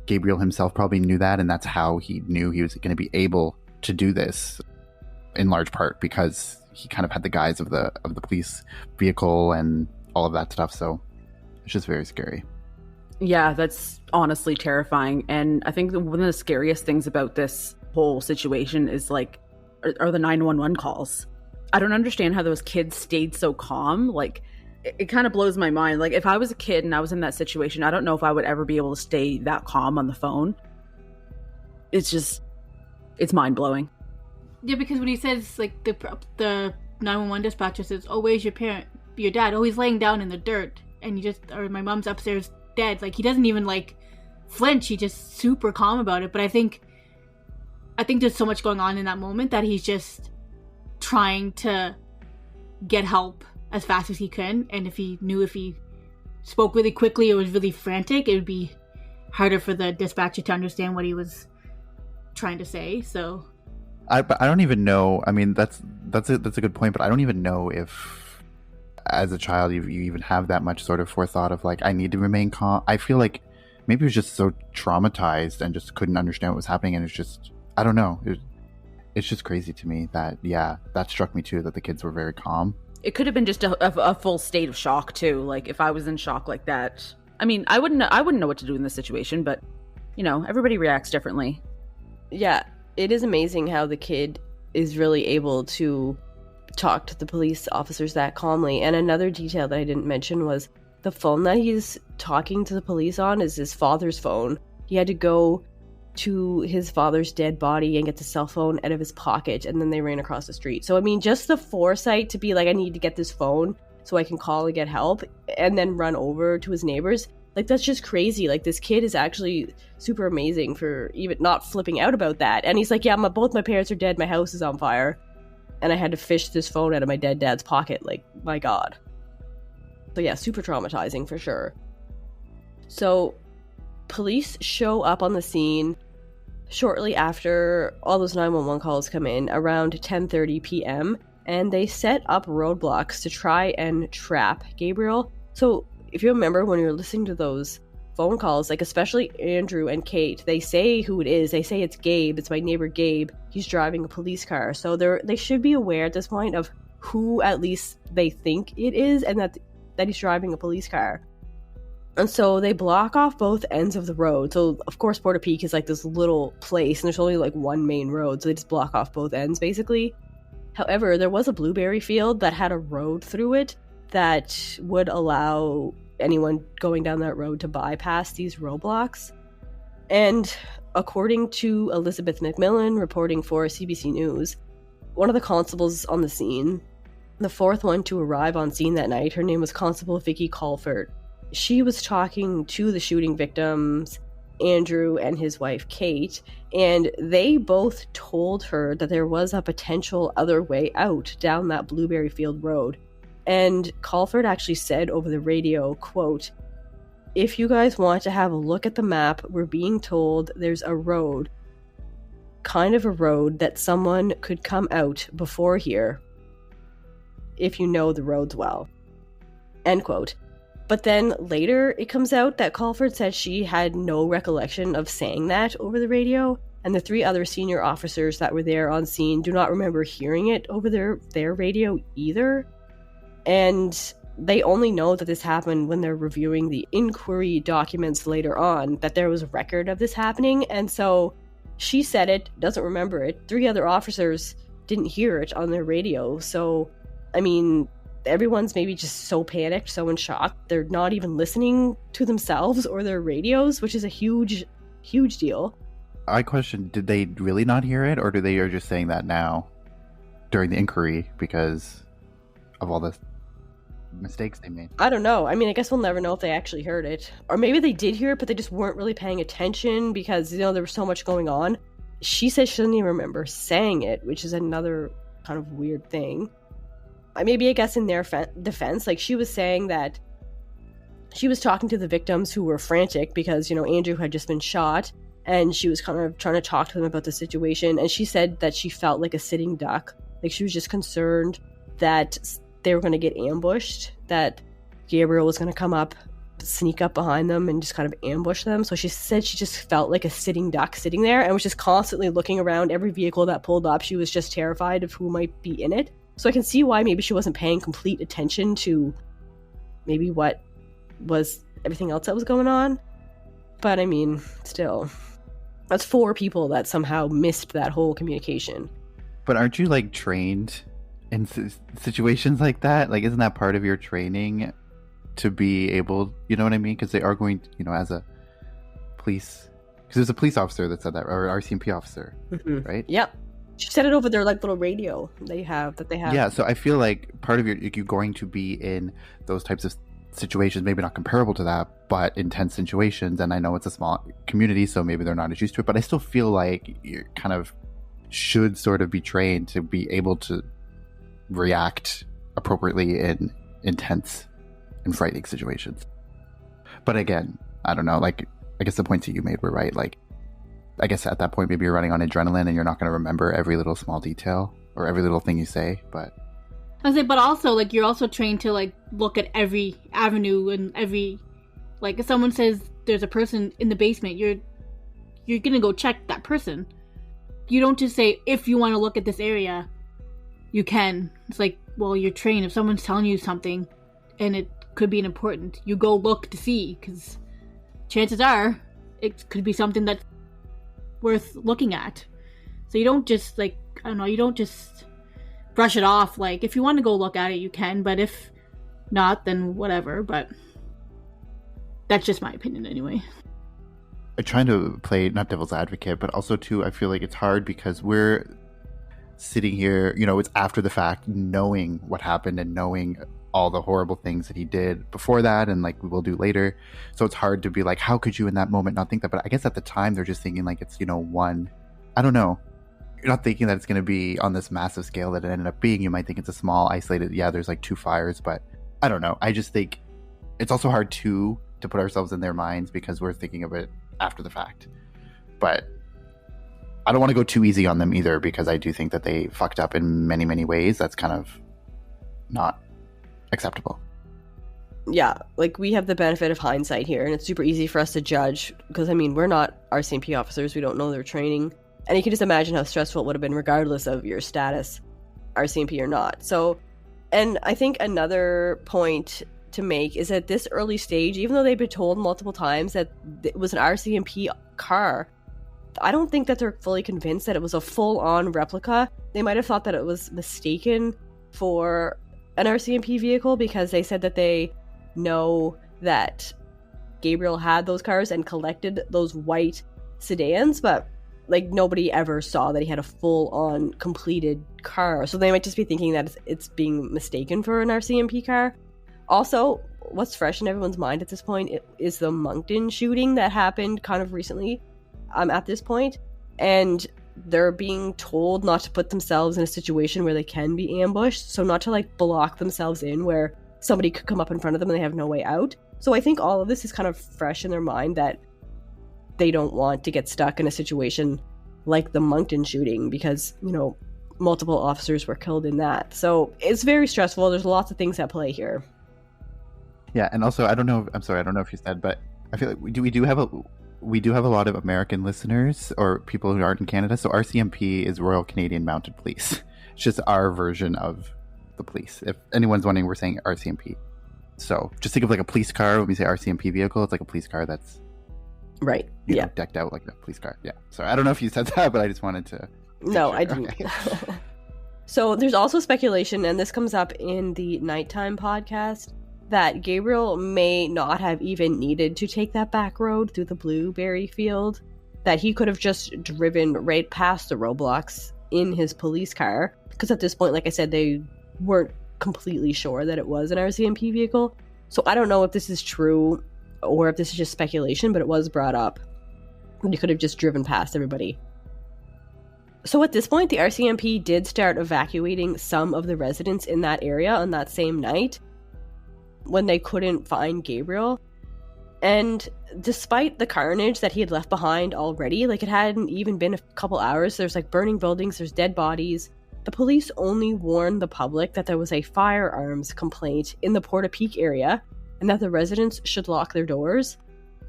Speaker 4: Gabriel himself probably knew that, and that's how he knew he was going to be able to do this, in large part because he kind of had the guise of the police vehicle and all of that stuff. So it's just very scary.
Speaker 3: Yeah, that's honestly terrifying. And I think one of the scariest things about this whole situation is like, are the 911 calls. I don't understand how those kids stayed so calm. Like, it kind of blows my mind. Like, if I was a kid and I was in that situation, I don't know if I would ever be able to stay that calm on the phone. It's mind blowing.
Speaker 2: Yeah, because when he says, like, the 911 dispatcher says, "Oh, where's your dad? Oh, he's laying down in the dirt, and or my mom's upstairs dead." Like, he doesn't even like flinch. He's just super calm about it. But I think there's so much going on in that moment that he's just trying to get help as fast as he can. And if he spoke really quickly or was really frantic, it would be harder for the dispatcher to understand what he was trying to say. So
Speaker 4: I don't even know. I mean, that's a good point, but I don't even know if, as a child, you even have that much sort of forethought of like, I need to remain calm. I feel like maybe he was just so traumatized and just couldn't understand what was happening, and it's just, I don't know. It's just crazy to me that, yeah, that struck me too, that the kids were very calm.
Speaker 3: It could have been just a full state of shock too. Like, if I was in shock like that, I mean, I wouldn't know what to do in this situation, but you know, everybody reacts differently.
Speaker 1: Yeah. It is amazing how the kid is really able to talk to the police officers that calmly. And another detail that I didn't mention was the phone that he's talking to the police on is his father's phone. He had to go to his father's dead body and get the cell phone out of his pocket, and then they ran across the street. So, I mean, just the foresight to be like, I need to get this phone so I can call and get help, and then run over to his neighbors. Like, that's just crazy. Like, this kid is actually super amazing for even not flipping out about that. And he's like, yeah, both my parents are dead. My house is on fire. And I had to fish this phone out of my dead dad's pocket. Like, my God. So yeah, super traumatizing for sure. So police show up on the scene shortly after all those 911 calls come in, around 10:30 p.m. And they set up roadblocks to try and trap Gabriel. So if you remember when you were listening to those phone calls, like especially Andrew and Kate. They say who it is. They say it's Gabe. It's my neighbor Gabe. He's driving a police car. So they should be aware at this point of who at least they think it is, and that he's driving a police car. And so they block off both ends of the road. So of course Porta Peak is like this little place, and there's only like one main road, so they just block off both ends basically. However, there was a blueberry field that had a road through it that would allow anyone going down that road to bypass these roadblocks. And according to Elizabeth McMillan, reporting for CBC News, one of the constables on the scene, the fourth one to arrive on scene that night, her name was Constable Vicky Colford. She was talking to the shooting victims, Andrew and his wife Kate, and they both told her that there was a potential other way out down that Blueberry Field Road. And Colford actually said over the radio, quote, "If you guys want to have a look at the map, we're being told there's a road, kind of a road that someone could come out before here, if you know the roads well." End quote. But then later it comes out that Colford said she had no recollection of saying that over the radio, and the three other senior officers that were there on scene do not remember hearing it over their radio either. And they only know that this happened when they're reviewing the inquiry documents later on, that there was a record of this happening. And so she said it, doesn't remember it. Three other officers didn't hear it on their radio. So, I mean, everyone's maybe just so panicked, so in shock, they're not even listening to themselves or their radios, which is a huge, huge deal.
Speaker 4: I question, did they really not hear it, or do they are just saying that now during the inquiry because of all the mistakes they made?
Speaker 1: I don't know. I mean, I guess we'll never know if they actually heard it. Or maybe they did hear it, but they just weren't really paying attention because, you know, there was so much going on. She said she doesn't even remember saying it, which is another kind of weird thing. Maybe, I guess, in their defense, like, she was saying that she was talking to the victims who were frantic because, you know, Andrew had just been shot, and she was kind of trying to talk to them about the situation, and she said that she felt like a sitting duck. Like, she was just concerned that they were going to get ambushed, that Gabriel was going to come up, sneak up behind them, and just kind of ambush them. So she said she just felt like a sitting duck sitting there and was just constantly looking around every vehicle that pulled up. She was just terrified of who might be in it. So I can see why maybe she wasn't paying complete attention to maybe what was everything else that was going on. But I mean, still, that's 4 people that somehow missed that whole communication.
Speaker 4: But aren't you, like, trained in situations like that? Like, isn't that part of your training to be able, you know what I mean? Because they are going to, you know, as a police, because there's a police officer that said that, or an RCMP officer, right?
Speaker 1: Yep. She said it over their, like, little radio they have.
Speaker 4: Yeah, so I feel like part of you're going to be in those types of situations, maybe not comparable to that, but intense situations. And I know it's a small community, so maybe they're not as used to it, but I still feel like you kind of should sort of be trained to be able to react appropriately in intense and frightening situations. But again, I don't know, like, I guess the points that you made were right. Like, I guess at that point, maybe you're running on adrenaline and you're not going to remember every little small detail or every little thing you say, but
Speaker 2: but also, like, you're also trained to, like, look at every avenue and every, like, if someone says there's a person in the basement, you're gonna go check that person. You don't just say, if you want to look at this area, you can. It's like, well, you're trained. If someone's telling you something and it could be important, you go look to see, because chances are it could be something that's worth looking at. So you don't just, like, I don't know, you don't just brush it off. Like, if you want to go look at it, you can, but if not, then whatever. But that's just my opinion anyway.
Speaker 4: I'm trying to play not devil's advocate, but also too, I feel like it's hard because we're sitting here, you know, it's after the fact, knowing what happened and knowing all the horrible things that he did before that, and like we will do later. So it's hard to be like, how could you in that moment not think that? But I guess at the time they're just thinking like it's, you know, one, I don't know. You're not thinking that it's going to be on this massive scale that it ended up being. You might think it's a small, isolated, yeah, there's like 2 fires, but I don't know. I just think it's also hard to put ourselves in their minds because we're thinking of it after the fact. But I don't want to go too easy on them either, because I do think that they fucked up in many, many ways. That's kind of not acceptable.
Speaker 1: yeah, like, we have the benefit of hindsight here, and it's super easy for us to judge, because, I mean, we're not RCMP officers, we don't know their training, and you can just imagine how stressful it would have been regardless of your status, RCMP or not. So, and I think another point to make is at this early stage, even though they've been told multiple times that it was an RCMP car, I don't think that they're fully convinced that it was a full-on replica. They might have thought that it was mistaken for an RCMP vehicle because they said that they know that Gabriel had those cars and collected those white sedans, but like nobody ever saw that he had a full-on completed car. So they might just be thinking that it's being mistaken for an RCMP car. Also, what's fresh in everyone's mind at this point is the Moncton shooting that happened kind of recently at this point. And they're being told not to put themselves in a situation where they can be ambushed. So not to like block themselves in where somebody could come up in front of them and they have no way out. So I think all of this is kind of fresh in their mind that they don't want to get stuck in a situation like the Moncton shooting because, you know, multiple officers were killed in that. So it's very stressful. There's lots of things at play here.
Speaker 4: Yeah, and also I don't know if you said, but I feel like we do have a lot of American listeners or people who aren't in Canada. So RCMP is Royal Canadian Mounted Police. It's just our version of the police. If anyone's wondering, we're saying RCMP. So just think of like a police car. When we say RCMP vehicle, it's like a police car that's
Speaker 1: right.
Speaker 4: You know, decked out like a police car. Yeah. So I don't know if you said that, but I just wanted to.
Speaker 1: No,
Speaker 4: sure.
Speaker 1: I didn't.
Speaker 4: Okay.
Speaker 1: So there's also speculation, and this comes up in the Nighttime podcast, that Gabriel may not have even needed to take that back road through the blueberry field, that he could have just driven right past the roadblocks in his police car, because at this point, like I said, they weren't completely sure that it was an RCMP vehicle. So I don't know if this is true or if this is just speculation, but it was brought up. He could have just driven past everybody. So at this point, the RCMP did start evacuating some of the residents in that area on that same night when they couldn't find Gabriel. And despite the carnage that he had left behind already, like it hadn't even been a couple hours, there's like burning buildings, there's dead bodies. The police only warned the public that there was a firearms complaint in the Portapique area and that the residents should lock their doors.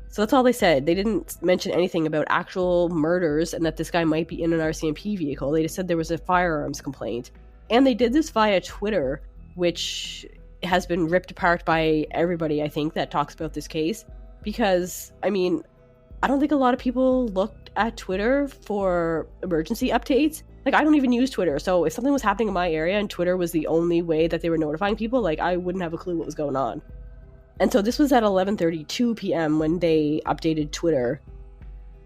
Speaker 1: So that's all they said. They didn't mention anything about actual murders and that this guy might be in an RCMP vehicle. They just said there was a firearms complaint. And they did this via Twitter, which has been ripped apart by everybody, I think, that talks about this case. Because, I mean, I don't think a lot of people looked at Twitter for emergency updates. Like, I don't even use Twitter, so if something was happening in my area and Twitter was the only way that they were notifying people, like, I wouldn't have a clue what was going on. And so this was at 11:32 p.m. when they updated Twitter,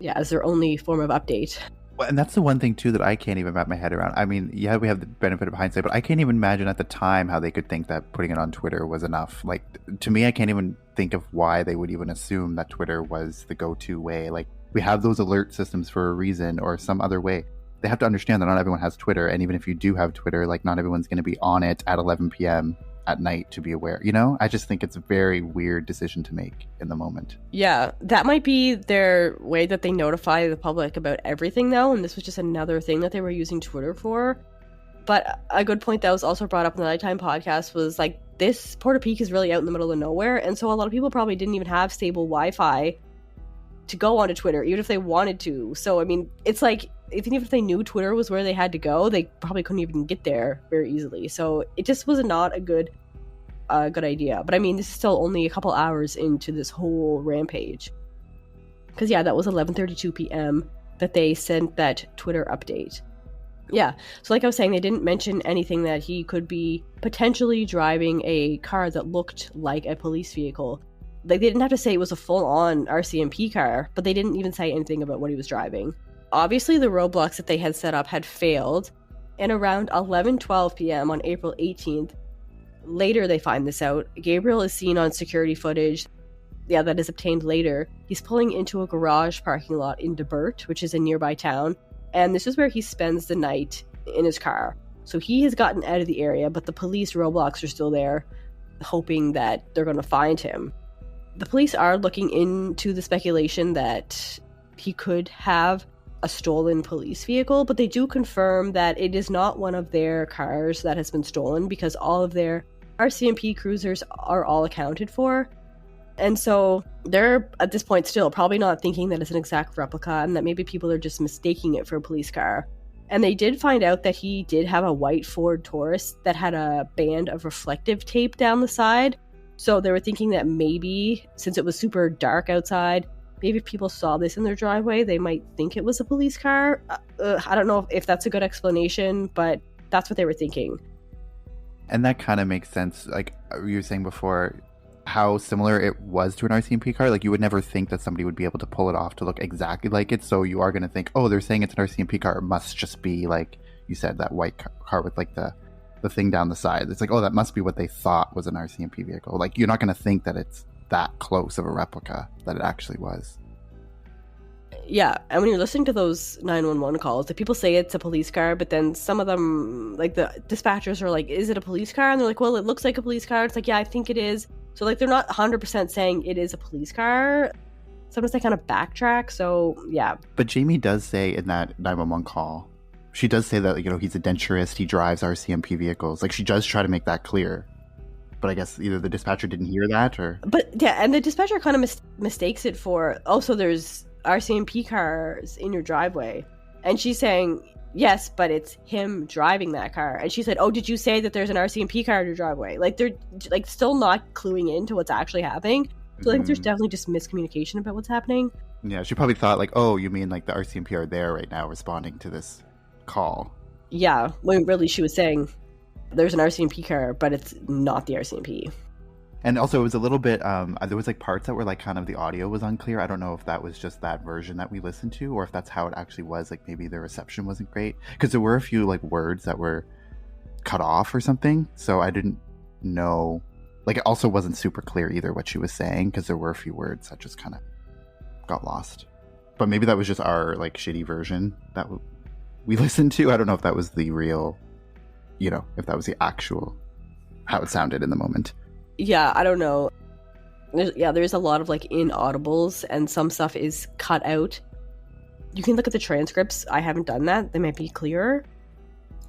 Speaker 1: as their only form of update.
Speaker 4: Well, and that's the one thing, too, that I can't even wrap my head around. I mean, yeah, we have the benefit of hindsight, but I can't even imagine at the time how they could think that putting it on Twitter was enough. Like, to me, I can't even think of why they would even assume that Twitter was the go-to way. Like, we have those alert systems for a reason or some other way. They have to understand that not everyone has Twitter, and even if you do have Twitter, like, not everyone's going to be on it at 11 p.m. at night to be aware, you know? I just think it's a very weird decision to make in the moment.
Speaker 1: Yeah, that might be their way that they notify the public about everything, though, and this was just another thing that they were using Twitter for. But a good point that was also brought up in the Nighttime podcast was, like, this Portapique is really out in the middle of nowhere, and so a lot of people probably didn't even have stable Wi-Fi to go onto Twitter, even if they wanted to. So, I mean, it's like, even if they knew Twitter was where they had to go, they probably couldn't even get there very easily. So it just was not a good idea. But I mean, this is still only a couple hours into this whole rampage. Because that was 11:32 p.m. that they sent that Twitter update. Yeah, so like I was saying, they didn't mention anything that he could be potentially driving a car that looked like a police vehicle. Like, they didn't have to say it was a full-on RCMP car, but they didn't even say anything about what he was driving. Obviously, the roadblocks that they had set up had failed, and around 11:12 p.m. on April 18th, later they find this out, Gabriel is seen on security footage, that is obtained later. He's pulling into a garage parking lot in Debert, which is a nearby town, and this is where he spends the night in his car. So he has gotten out of the area, but the police roadblocks are still there, hoping that they're going to find him. The police are looking into the speculation that he could have a stolen police vehicle, but they do confirm that it is not one of their cars that has been stolen because all of their RCMP cruisers are all accounted for. And so they're, at this point still, probably not thinking that it's an exact replica and that maybe people are just mistaking it for a police car. And they did find out that he did have a white Ford Taurus that had a band of reflective tape down the side. So they were thinking that maybe, since it was super dark outside, maybe if people saw this in their driveway, they might think it was a police car. I don't know if that's a good explanation, but that's what they were thinking.
Speaker 4: And that kind of makes sense. Like you were saying before, how similar it was to an RCMP car. Like you would never think that somebody would be able to pull it off to look exactly like it. So you are going to think, oh, they're saying it's an RCMP car. It must just be, like you said, that white car with like the thing down the side. It's like, oh, that must be what they thought was an RCMP vehicle. Like you're not going to think that it's that close of a replica that it actually was.
Speaker 1: Yeah, and when you're listening to those 911 calls, the people say it's a police car, but then some of them, like the dispatchers are like, is it a police car? And they're like, well, it looks like a police car. It's like, yeah, I think it is. So like they're not 100% saying it is a police car. Sometimes they kind of backtrack, so yeah. But
Speaker 4: Jamie does say in that 911 call, she does say that, you know, he's a denturist, he drives RCMP vehicles. Like she does try to make that clear. But I guess either the dispatcher didn't hear that or...
Speaker 1: But yeah, and the dispatcher kind of mistakes it for, also there's RCMP cars in your driveway. And she's saying, yes, but it's him driving that car. And she said, oh, did you say that there's an RCMP car in your driveway? Like they're like still not cluing into what's actually happening. So like there's definitely just miscommunication about what's happening.
Speaker 4: Yeah, she probably thought like, oh, you mean like the RCMP are there right now responding to this call.
Speaker 1: Yeah, when really she was saying there's an RCMP car, but it's not the RCMP.
Speaker 4: And also it was a little bit, there was like parts that were like kind of the audio was unclear. I don't know if that was just that version that we listened to or if that's how it actually was. Like maybe the reception wasn't great. Because there were a few like words that were cut off or something. So I didn't know. Like it also wasn't super clear either what she was saying because there were a few words that just kind of got lost. But maybe that was just our like shitty version that we listened to. I don't know if that was the real, you know, if that was the actual, how it sounded in the moment.
Speaker 1: Yeah, I don't know. There's a lot of like inaudibles and some stuff is cut out. You can look at the transcripts. I haven't done that. They might be clearer.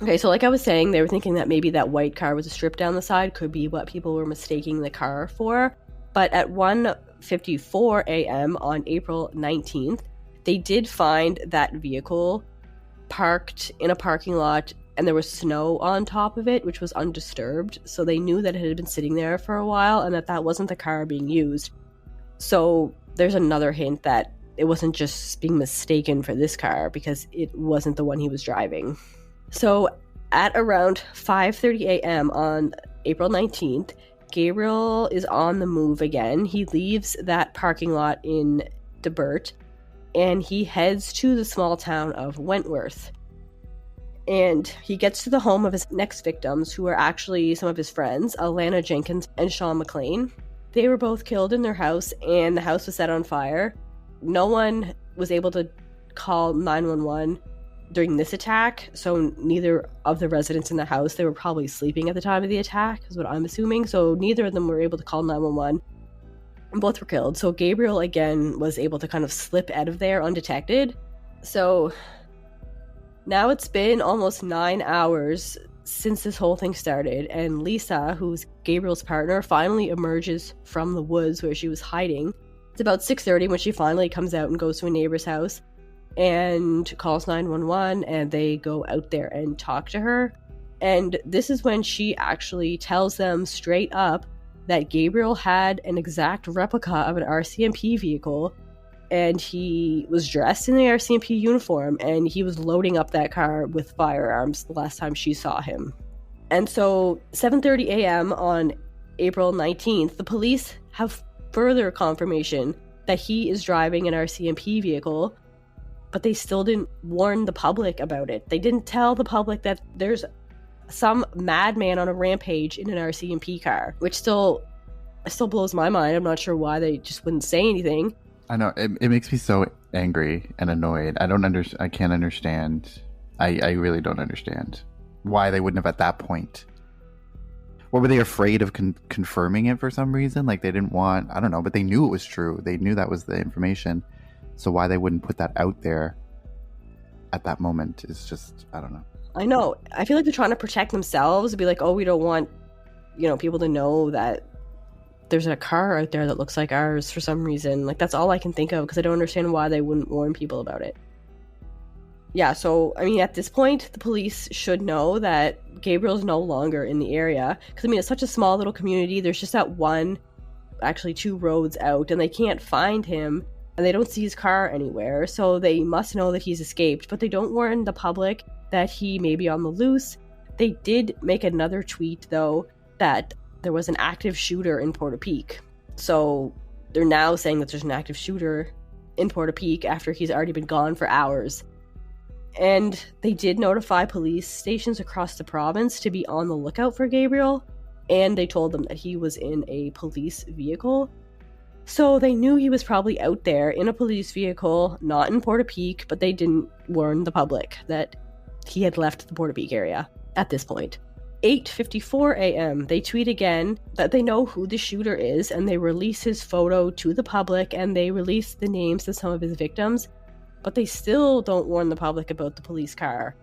Speaker 1: Okay, so like I was saying, they were thinking that maybe that white car with a strip down the side could be what people were mistaking the car for. But at 1:54 a.m. on April 19th, they did find that vehicle parked in a parking lot and there was snow on top of it, which was undisturbed. So they knew that it had been sitting there for a while and that wasn't the car being used. So there's another hint that it wasn't just being mistaken for this car because it wasn't the one he was driving. So at around 5:30 a.m. on April 19th, Gabriel is on the move again. He leaves that parking lot in DeBert and he heads to the small town of Wentworth. And he gets to the home of his next victims, who are actually some of his friends, Alana Jenkins and Sean McLean. They were both killed in their house, and the house was set on fire. No one was able to call 911 during this attack, so neither of the residents in the house, they were probably sleeping at the time of the attack, is what I'm assuming, so neither of them were able to call 911. Both were killed, so Gabriel, again, was able to kind of slip out of there undetected. So now it's been almost 9 hours since this whole thing started, and Lisa, who's Gabriel's partner, finally emerges from the woods where she was hiding. It's about 6:30 when she finally comes out and goes to a neighbor's house and calls 911, and they go out there and talk to her. And this is when she actually tells them straight up that Gabriel had an exact replica of an RCMP vehicle, and he was dressed in the RCMP uniform, and he was loading up that car with firearms the last time she saw him. And so 7:30 a.m. on April 19th, the police have further confirmation that he is driving an RCMP vehicle, but they still didn't warn the public about it. They didn't tell the public that there's some madman on a rampage in an RCMP car, which still blows my mind. I'm not sure why they just wouldn't say anything.
Speaker 4: I know, it makes me so angry and annoyed. I can't understand. I really don't understand why they wouldn't have at that point. What, were they afraid of confirming it for some reason? Like they didn't want, I don't know, but they knew it was true. They knew that was the information. So why they wouldn't put that out there at that moment is just, I don't know.
Speaker 1: I know. I feel like they're trying to protect themselves, be like, oh, we don't want people to know that there's a car out there that looks like ours for some reason. Like, that's all I can think of, because I don't understand why they wouldn't warn people about it. Yeah, so, I mean, at this point, the police should know that Gabriel's no longer in the area. Because, I mean, it's such a small little community. There's just that two roads out, and they can't find him, and they don't see his car anywhere. So they must know that he's escaped, but they don't warn the public that he may be on the loose. They did make another tweet, though, that there was an active shooter in Portapique. So they're now saying that there's an active shooter in Portapique after he's already been gone for hours. And they did notify police stations across the province to be on the lookout for Gabriel, and they told them that he was in a police vehicle. So they knew he was probably out there in a police vehicle, not in Portapique, but they didn't warn the public that he had left the Portapique area at this point. 8:54 a.m., they tweet again that they know who the shooter is, and they release his photo to the public, and they release the names of some of his victims, but they still don't warn the public about the police car.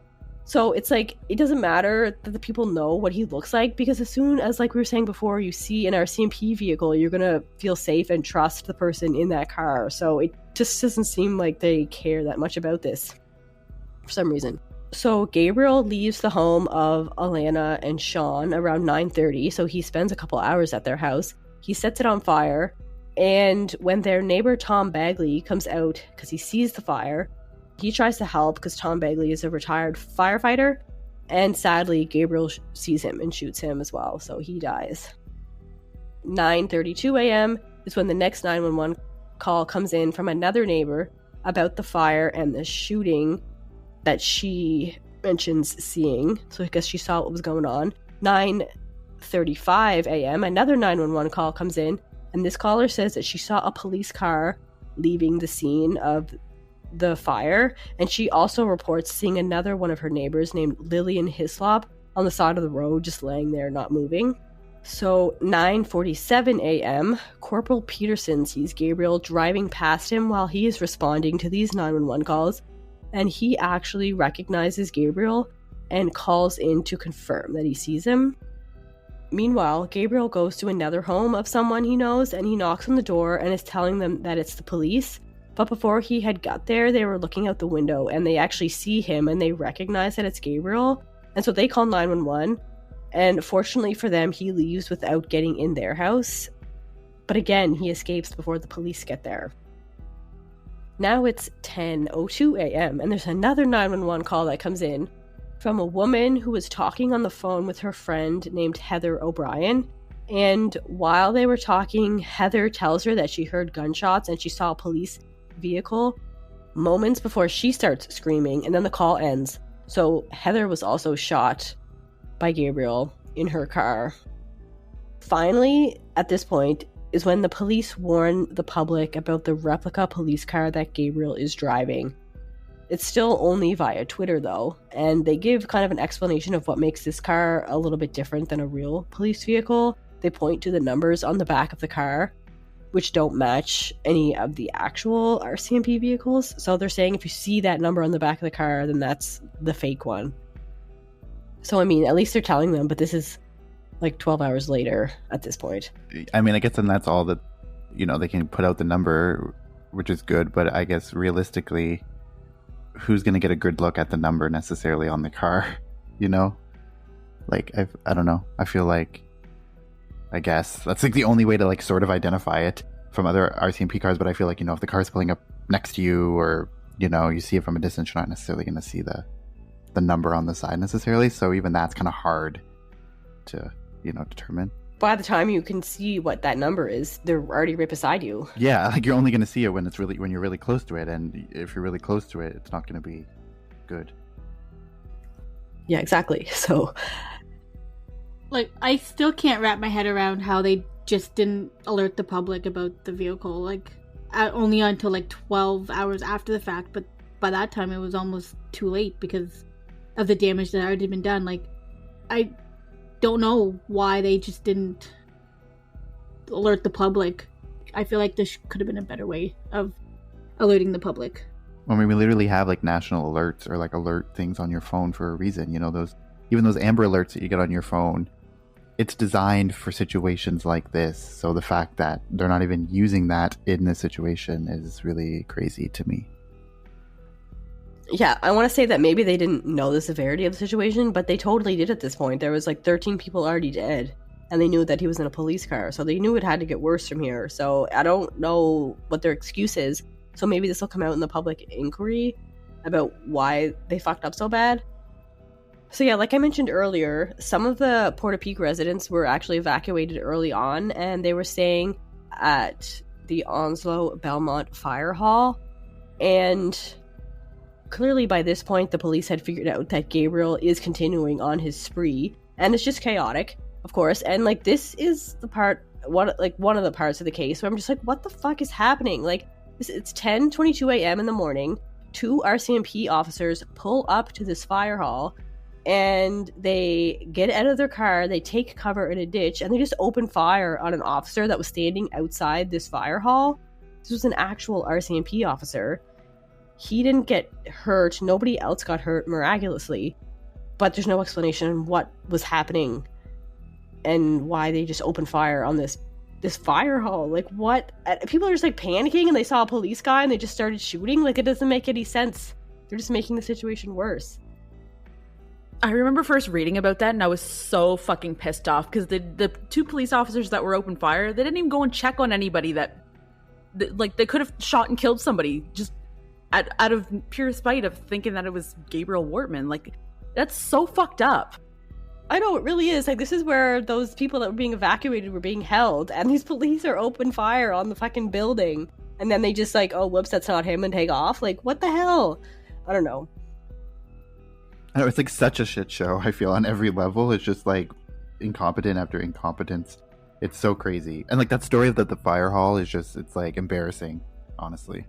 Speaker 1: So it's like, it doesn't matter that the people know what he looks like, because as soon as, like we were saying before, you see an RCMP vehicle, you're gonna feel safe and trust the person in that car. So it just doesn't seem like they care that much about this for some reason. So Gabriel leaves the home of Alana and Sean around 9:30, so he spends a couple hours at their house. He sets it on fire, and when their neighbor Tom Bagley comes out because he sees the fire, he tries to help because Tom Bagley is a retired firefighter, and sadly Gabriel sees him and shoots him as well, so he dies. 9:32 a.m. is when the next 911 call comes in from another neighbor about the fire and the shooting that she mentions seeing. So I guess she saw what was going on. 9:35 a.m., another 911 call comes in, and this caller says that she saw a police car leaving the scene of the fire, and she also reports seeing another one of her neighbors named Lillian Hislop on the side of the road just laying there not moving. So 9:47 a.m., Corporal Peterson sees Gabriel driving past him while he is responding to these 911 calls, and he actually recognizes Gabriel and calls in to confirm that he sees him. Meanwhile, Gabriel goes to another home of someone he knows, and he knocks on the door and is telling them that it's the police. But before he had got there, they were looking out the window, and they actually see him, and they recognize that it's Gabriel. And so they call 911, and fortunately for them, he leaves without getting in their house. But again, he escapes before the police get there. Now it's 10:02 a.m., and there's another 911 call that comes in from a woman who was talking on the phone with her friend named Heather O'Brien. And while they were talking, Heather tells her that she heard gunshots and she saw a police vehicle moments before she starts screaming, and then the call ends. So Heather was also shot by Gabriel in her car. Finally, at this point, is when the police warn the public about the replica police car that Gabriel is driving. It's still only via Twitter, though, and they give kind of an explanation of what makes this car a little bit different than a real police vehicle. They point to the numbers on the back of the car, which don't match any of the actual RCMP vehicles. So they're saying if you see that number on the back of the car, then that's the fake one. So, I mean, at least they're telling them, but this is like 12 hours later at this point.
Speaker 4: I mean, I guess then that's all that, they can put out the number, which is good, but I guess realistically, who's going to get a good look at the number necessarily on the car, Like, I don't know. I feel like, I guess that's like the only way to like sort of identify it from other RCMP cars, but I feel like, if the car's pulling up next to you or, you see it from a distance, you're not necessarily going to see the number on the side necessarily. So even that's kind of hard to, determine.
Speaker 1: By the time you can see what that number is, they're already right beside you.
Speaker 4: Yeah, like you're only going to see it when you're really close to it, and if you're really close to it, it's not going to be good.
Speaker 2: Yeah, exactly. So, like, I still can't wrap my head around how they just didn't alert the public about the vehicle, like, only until like 12 hours after the fact. But by that time, it was almost too late because of the damage that had already been done. Like, I don't know why they just didn't alert the public. I feel like this could have been a better way of alerting the public.
Speaker 4: I mean, we literally have like national alerts or like alert things on your phone for a reason. Those Amber alerts that you get on your phone, it's designed for situations like this. So the fact that they're not even using that in this situation is really crazy to me.
Speaker 1: Yeah, I want to say that maybe they didn't know the severity of the situation, but they totally did at this point. There was like 13 people already dead, and they knew that he was in a police car, so they knew it had to get worse from here. So I don't know what their excuse is. So maybe this will come out in the public inquiry about why they fucked up so bad. So yeah, like I mentioned earlier, some of the Portapique residents were actually evacuated early on, and they were staying at the Onslow Belmont Fire Hall. And clearly by this point, the police had figured out that Gabriel is continuing on his spree, and it's just chaotic, of course. And like, this is the part, one of the parts of the case where I'm just like, what the fuck is happening? Like, it's 10:22 a.m. in the morning. 2 RCMP officers pull up to this fire hall, and they get out of their car, they take cover in a ditch, and they just open fire on an officer that was standing outside this fire hall. This was an actual RCMP officer. He didn't get hurt, nobody else got hurt miraculously, but there's no explanation on what was happening and why they just opened fire on this fire hall. Like, what? People are just like panicking, and they saw a police guy and they just started shooting. Like, it doesn't make any sense. They're just making the situation worse.
Speaker 3: I remember first reading about that, and I was so fucking pissed off because the 2 police officers that were open fire, they didn't even go and check on anybody that like, they could have shot and killed somebody just out of pure spite of thinking that it was Gabriel Wortman. Like, that's so fucked up.
Speaker 1: I know, it really is. Like, this is where those people that were being evacuated were being held, and these police are open fire on the fucking building, and then they just like, oh, whoops, that's not him, and take off. Like, what the hell? I don't know.
Speaker 4: I know, it's like such a shit show, I feel, on every level. It's just like incompetent after incompetence. It's so crazy. And like, that story of the fire hall is just, it's like embarrassing, honestly.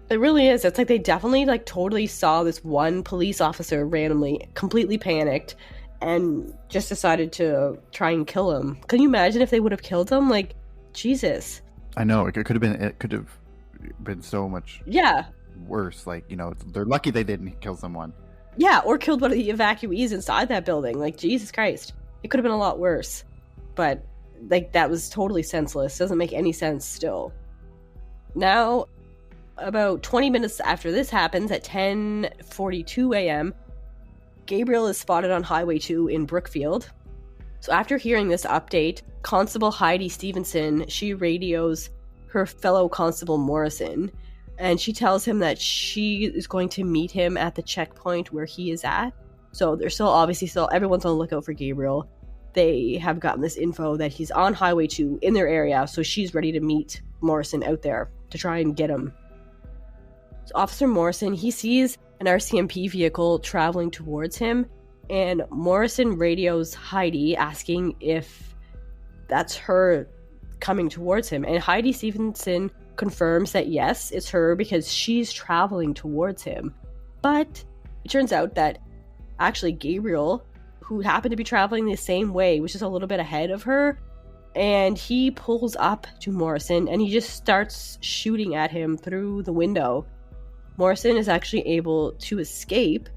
Speaker 1: It really is. It's like they definitely like totally saw this one police officer randomly, completely panicked, and just decided to try and kill him. Can you imagine if they would have killed him? Like, Jesus. I
Speaker 4: know, it could have been so much worse. Like, you know, they're lucky they didn't kill someone.
Speaker 1: Yeah, or killed one of the evacuees inside that building. Like, Jesus Christ. It could have been a lot worse. But, like, that was totally senseless. Doesn't make any sense still. Now, about 20 minutes after this happens, at 10:42 a.m., Gabriel is spotted on Highway 2 in Brookfield. So after hearing this update, Constable Heidi Stevenson, she radios her fellow Constable Morrison, and she tells him that she is going to meet him at the checkpoint where he is at. So they're still everyone's on the lookout for Gabriel. They have gotten this info that he's on Highway 2 in their area, so she's ready to meet Morrison out there to try and get him. So Officer Morrison, he sees an RCMP vehicle traveling towards him, and Morrison radios Heidi asking if that's her coming towards him. And Heidi Stevenson confirms that yes, it's her because she's traveling towards him. But it turns out that actually Gabriel, who happened to be traveling the same way, was just a little bit ahead of her, and he pulls up to Morrison and he just starts shooting at him through the window. Morrison is actually able to escape,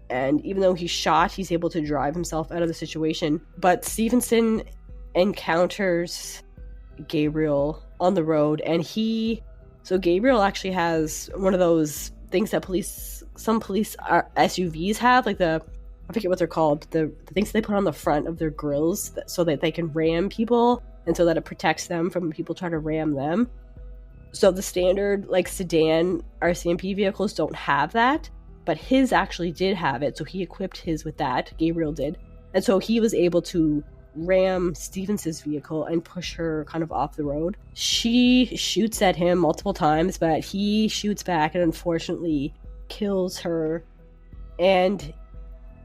Speaker 1: and even though he's shot, he's able to drive himself out of the situation. But Stevenson encounters Gabriel on the road, and Gabriel actually has one of those things that some police SUVs have, like I forget what they're called, the things they put on the front of their grills so that they can ram people, and so that it protects them from people trying to ram them. So the standard sedan RCMP vehicles don't have that, but his actually did have it, so he equipped his with that. Gabriel did. And so he was able to ram Stevenson's vehicle and push her kind of off the road. She shoots at him multiple times, but he shoots back and unfortunately kills her, and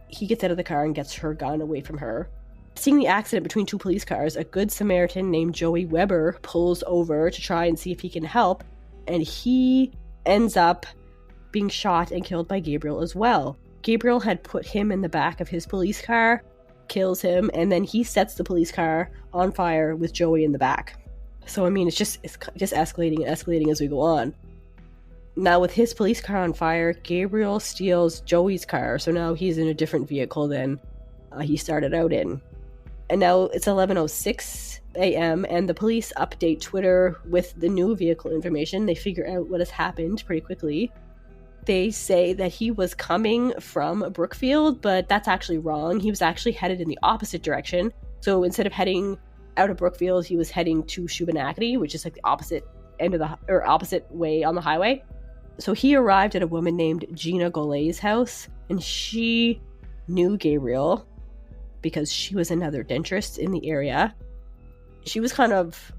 Speaker 1: he gets out of the car and gets her gun away from her. Seeing the accident between 2 police cars, a good Samaritan named Joey Weber pulls over to try and see if he can help, and he ends up being shot and killed by Gabriel as well. Gabriel had put him in the back of his police car, kills him, and then he sets the police car on fire with Joey in the back. So I mean, it's just escalating and escalating as we go on. Now with his police car on fire, Gabriel steals Joey's car, so now he's in a different vehicle than he started out in. And now it's 11:06 a.m. and the police update Twitter with the new vehicle information. They figure out what has happened pretty quickly. They say that he was coming from Brookfield, but that's actually wrong. He was actually headed in the opposite direction. So instead of heading out of Brookfield, he was heading to Shubenacadie, which is like the opposite end of opposite way on the highway. So he arrived at a woman named Gina Gollay's house, and she knew Gabriel because she was another dentist in the area. She was kind of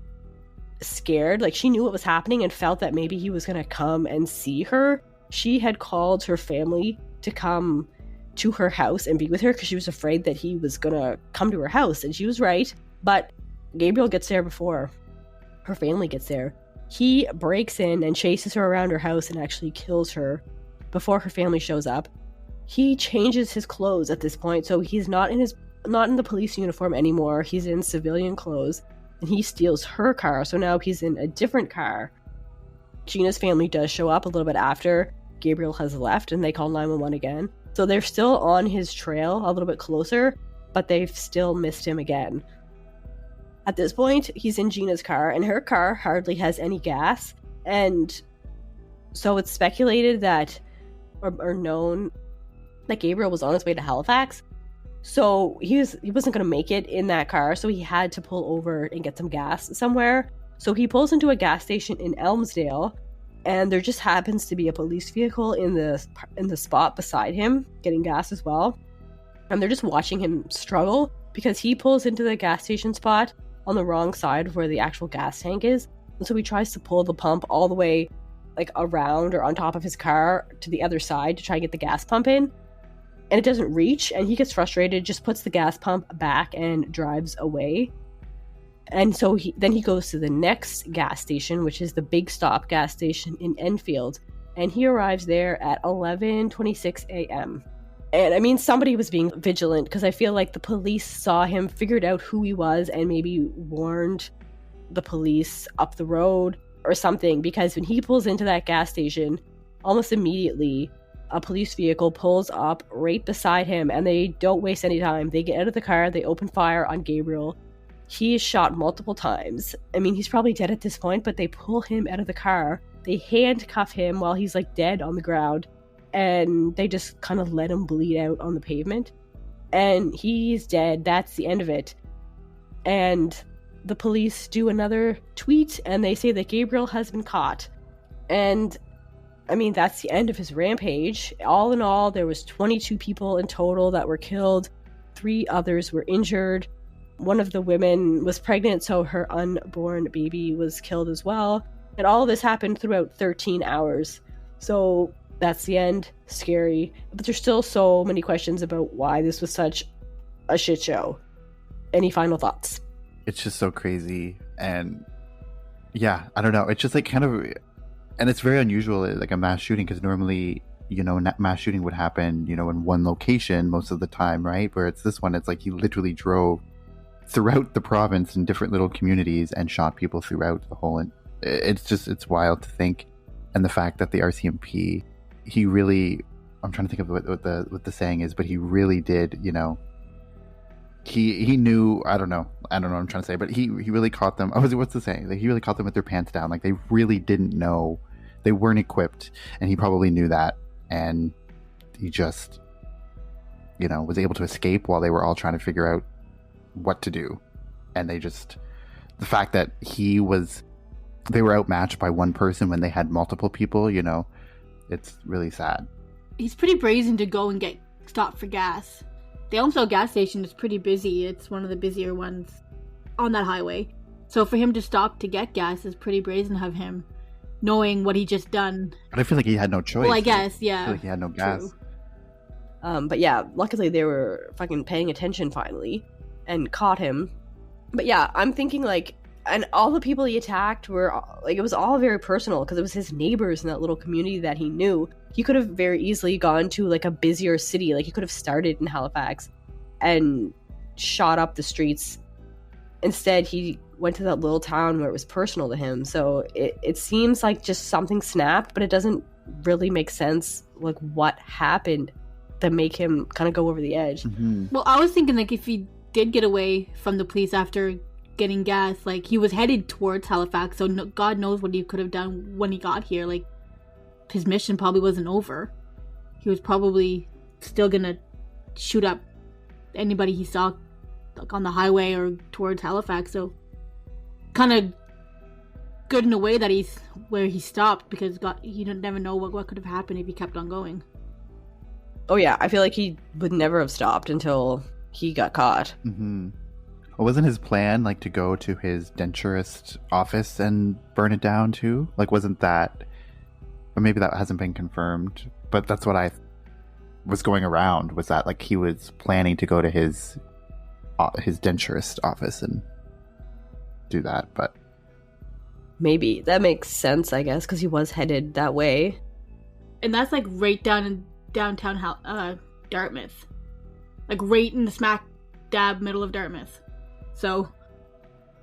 Speaker 1: scared, like she knew what was happening and felt that maybe he was going to come and see her. She had called her family to come to her house and be with her because she was afraid that he was going to come to her house, and she was right. But Gabriel gets there before her family gets there. He breaks in and chases her around her house and actually kills her before her family shows up. He changes his clothes at this point, so he's not in the police uniform anymore. He's in civilian clothes, and he steals her car. So now he's in a different car. Gina's family does show up a little bit after Gabriel has left, and they call 911 again. So they're still on his trail a little bit closer, but they've still missed him again. At this point, he's in Gina's car, and her car hardly has any gas. And so it's speculated that, or known, that Gabriel was on his way to Halifax. So he wasn't going to make it in that car, so he had to pull over and get some gas somewhere. So he pulls into a gas station in Elmsdale, and there just happens to be a police vehicle in the spot beside him, getting gas as well. And they're just watching him struggle, because he pulls into the gas station spot on the wrong side of where the actual gas tank is. And so he tries to pull the pump all the way like around or on top of his car to the other side to try and get the gas pump in. And it doesn't reach, and he gets frustrated, just puts the gas pump back and drives away. And so he goes to the next gas station, which is the Big Stop gas station in Enfield. And he arrives there at 11:26 a.m. And I mean, somebody was being vigilant, because I feel like the police saw him, figured out who he was, and maybe warned the police up the road or something. Because when he pulls into that gas station, almost immediately, a police vehicle pulls up right beside him, and they don't waste any time. They get out of the car, they open fire on Gabriel. He is shot multiple times. I mean, he's probably dead at this point, but they pull him out of the car. They handcuff him while he's like dead on the ground. And they just kind of let him bleed out on the pavement. And he's dead. That's the end of it. And the police do another tweet, and they say that Gabriel has been caught. And, I mean, that's the end of his rampage. All in all, there was 22 people in total that were killed. 3 others were injured. One of the women was pregnant, so her unborn baby was killed as well. And all of this happened throughout 13 hours. So that's the end. Scary. But there's still so many questions about why this was such a shit show. Any final thoughts?
Speaker 4: It's just so crazy. And yeah, I don't know. It's just like kind of, and it's very unusual, like a mass shooting, because normally, you know, mass shooting would happen, you know, in one location most of the time, right? Where it's this one, it's like he literally drove throughout the province in different little communities and shot people throughout the whole. And it's wild to think. And the fact that the RCMP, he really, I'm trying to think of what the saying is, but he really did, you know, he knew, I don't know what I'm trying to say, but he really caught them. What's the saying? Like, he really caught them with their pants down. Like, they really didn't know, they weren't equipped, and he probably knew that, and he just, you know, was able to escape while they were all trying to figure out what to do. And they just, the fact that they were outmatched by one person when they had multiple people, you know, it's really sad.
Speaker 2: He's pretty brazen to go and get stopped for gas. The Elmsdale gas station is pretty busy. It's one of the busier ones on that highway. So for him to stop to get gas is pretty brazen of him, knowing what he just done.
Speaker 4: But I feel like he had no choice.
Speaker 2: Well, I guess, yeah.
Speaker 4: I feel like he had no gas.
Speaker 2: True.
Speaker 1: But yeah, luckily they were fucking paying attention finally and caught him. But yeah, I'm thinking like, and all the people he attacked were, like, it was all very personal because it was his neighbors in that little community that he knew. He could have very easily gone to, like, a busier city. Like, he could have started in Halifax and shot up the streets. Instead, he went to that little town where it was personal to him. So it seems like just something snapped, but it doesn't really make sense, like, what happened to make him kind of go over the edge.
Speaker 4: Mm-hmm.
Speaker 2: Well, I was thinking, like, if he did get away from the police after getting gas, like, he was headed towards Halifax, so God knows what he could have done when he got here. Like, his mission probably wasn't over. He was probably still gonna shoot up anybody he saw, like, on the highway or towards Halifax. So kind of good in a way that he's where he stopped, because you never know what could have happened if he kept on going.
Speaker 1: Oh yeah, I feel like he would never have stopped until he got caught.
Speaker 4: Mm-hmm. Well, wasn't his plan like to go to his denturist office and burn it down too? Like, wasn't that, or maybe that hasn't been confirmed, but that's what I was going around, was that like he was planning to go to his denturist office and do that. But
Speaker 1: maybe that makes sense, I guess, because he was headed that way.
Speaker 2: And that's like right down in downtown Dartmouth, like right in the smack dab middle of Dartmouth. So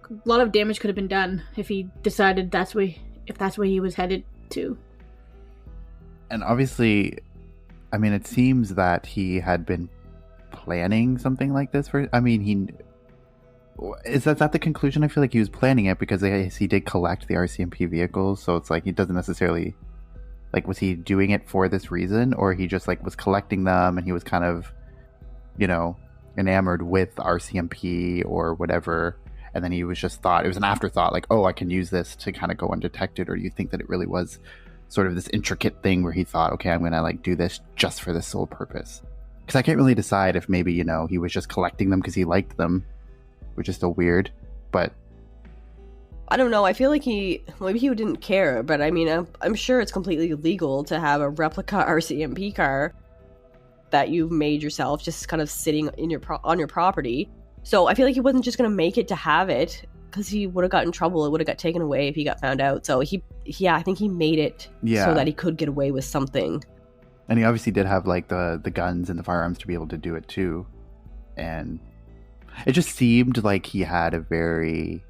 Speaker 2: a lot of damage could have been done if he decided that's where he was headed to.
Speaker 4: And obviously, I mean, it seems that he had been planning something like this for, I mean, is that the conclusion? I feel like he was planning it because he did collect the RCMP vehicles, so it's like he doesn't necessarily, like, was he doing it for this reason, or he just like was collecting them and he was kind of, you know, enamored with RCMP or whatever, and then he was just thought it was an afterthought, like, oh, I can use this to kind of go undetected? Or do you think that it really was sort of this intricate thing where he thought, okay, I'm gonna like do this just for this sole purpose? Because I can't really decide if maybe, you know, he was just collecting them because he liked them, which is still weird. But
Speaker 1: I don't know, I feel like maybe he didn't care, but I mean, I'm sure it's completely legal to have a replica RCMP car that you've made yourself just kind of sitting in on your property. So I feel like he wasn't just going to make it to have it, because he would have got in trouble. It would have got taken away if he got found out. So I think he made it so that he could get away with something.
Speaker 4: And he obviously did have like the guns and the firearms to be able to do it too. And it just seemed like he had a very,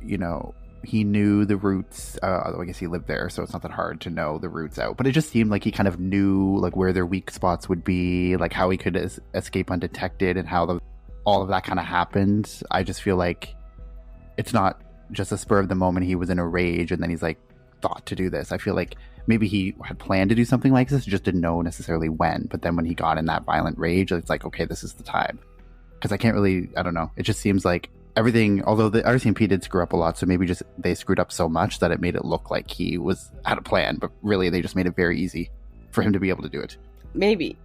Speaker 4: you know, he knew the routes. Although I guess he lived there, so it's not that hard to know the routes out. But it just seemed like he kind of knew like where their weak spots would be, like how he could escape undetected, and how all of that kind of happened. I just feel like it's not just a spur of the moment. He was in a rage and then he's like thought to do this. I feel like maybe he had planned to do something like this, just didn't know necessarily when. But then when he got in that violent rage, it's like, okay, this is the time. Because I don't know. It just seems like everything, although the RCMP did screw up a lot, so maybe just they screwed up so much that it made it look like he had a plan, but really they just made it very easy for him to be able to do it.
Speaker 1: Maybe.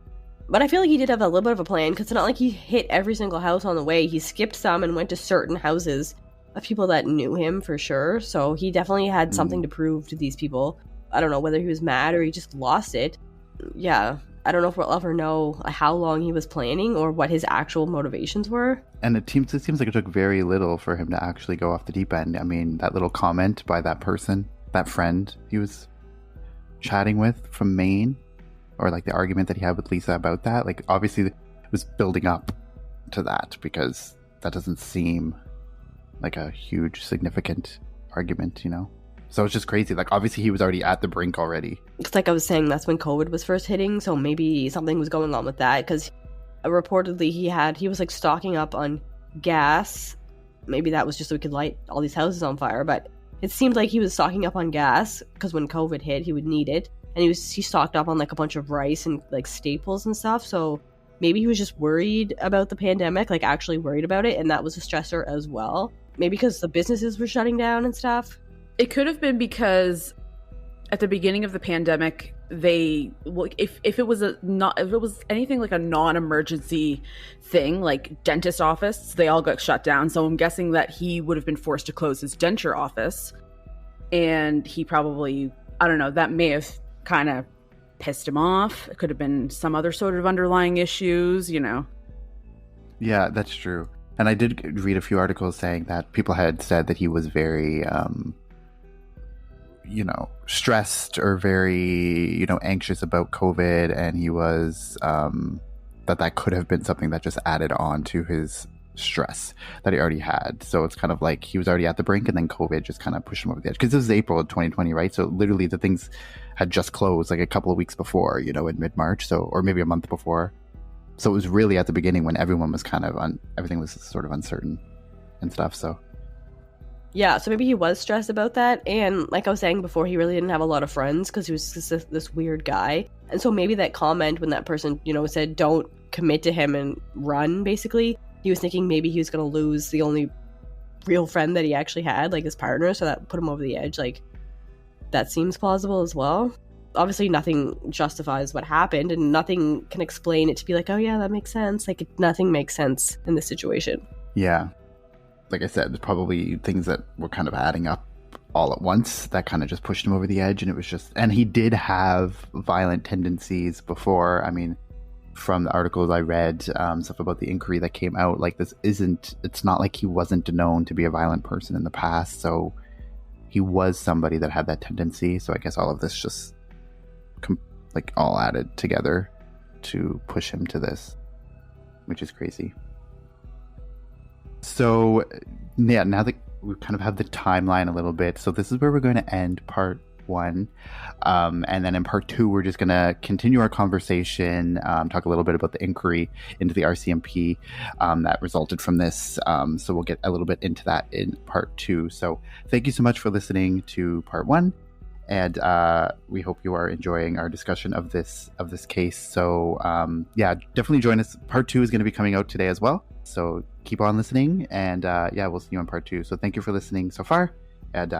Speaker 1: But I feel like he did have a little bit of a plan, because it's not like he hit every single house on the way. He skipped some and went to certain houses of people that knew him for sure. So he definitely had something to prove to these people. I don't know whether he was mad or he just lost it. Yeah, I don't know if we'll ever know how long he was planning or what his actual motivations were.
Speaker 4: And it seems like it took very little for him to actually go off the deep end. I mean, that little comment by that person, that friend he was chatting with from Maine, or like the argument that he had with Lisa about that, like obviously it was building up to that, because that doesn't seem like a huge significant argument, you know? So it's just crazy. Like obviously he was already at the brink already.
Speaker 1: It's like I was saying, that's when COVID was first hitting, so maybe something was going on with that, because reportedly he was like stocking up on gas. Maybe that was just so he could light all these houses on fire, but it seemed like he was stocking up on gas because when COVID hit he would need it. And he stocked up on like a bunch of rice and like staples and stuff. So maybe he was just worried about the pandemic, like actually worried about it. And that was a stressor as well. Maybe because the businesses were shutting down and stuff.
Speaker 3: It could have been because at the beginning of the pandemic, if it was anything like a non-emergency thing, like dentist office, they all got shut down. So I'm guessing that he would have been forced to close his denture office. And he probably, I don't know, that may have kind of pissed him off. It could have been some other sort of underlying issues, you know. Yeah,
Speaker 4: that's true. And I did read a few articles saying that people had said that he was very, stressed or very, anxious about COVID. And he was, that could have been something that just added on to his stress that he already had. So it's kind of like he was already at the brink and then COVID just kind of pushed him over the edge. Because this is April of 2020, right? So literally the things had just closed like a couple of weeks before, in mid-March. So, or maybe a month before. So it was really at the beginning when everyone was kind of everything was sort of uncertain and stuff. So
Speaker 1: yeah, so maybe he was stressed about that. And like I was saying before, he really didn't have a lot of friends because he was just this weird guy. And so maybe that comment when that person, said don't commit to him and run, basically, he was thinking maybe he was going to lose the only real friend that he actually had, like his partner. So that put him over the edge. Like, that seems plausible as well. Obviously, nothing justifies what happened, and nothing can explain it to be like, oh yeah, that makes sense. Like, nothing makes sense in this situation.
Speaker 4: Yeah. Like I said, there's probably things that were kind of adding up all at once that kind of just pushed him over the edge. And it was just, and he did have violent tendencies before. I mean, from the articles I read, stuff about the inquiry that came out, like it's not like he wasn't known to be a violent person in the past. So he was somebody that had that tendency. So I guess all of this just all added together to push him to this, which is crazy. So yeah, now that we kind of have the timeline a little bit, so this is where we're going to end part 1, and then in part 2 we're just going to continue our conversation, talk a little bit about the inquiry into the RCMP that resulted from this, so we'll get a little bit into that in part 2. So thank you so much for listening to part 1, and we hope you are enjoying our discussion of this case. So yeah, definitely join us. Part 2 is going to be coming out today as well, so keep on listening, and yeah, we'll see you on part 2. So thank you for listening so far, and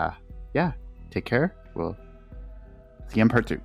Speaker 4: yeah, take care. We'll see you in part 2.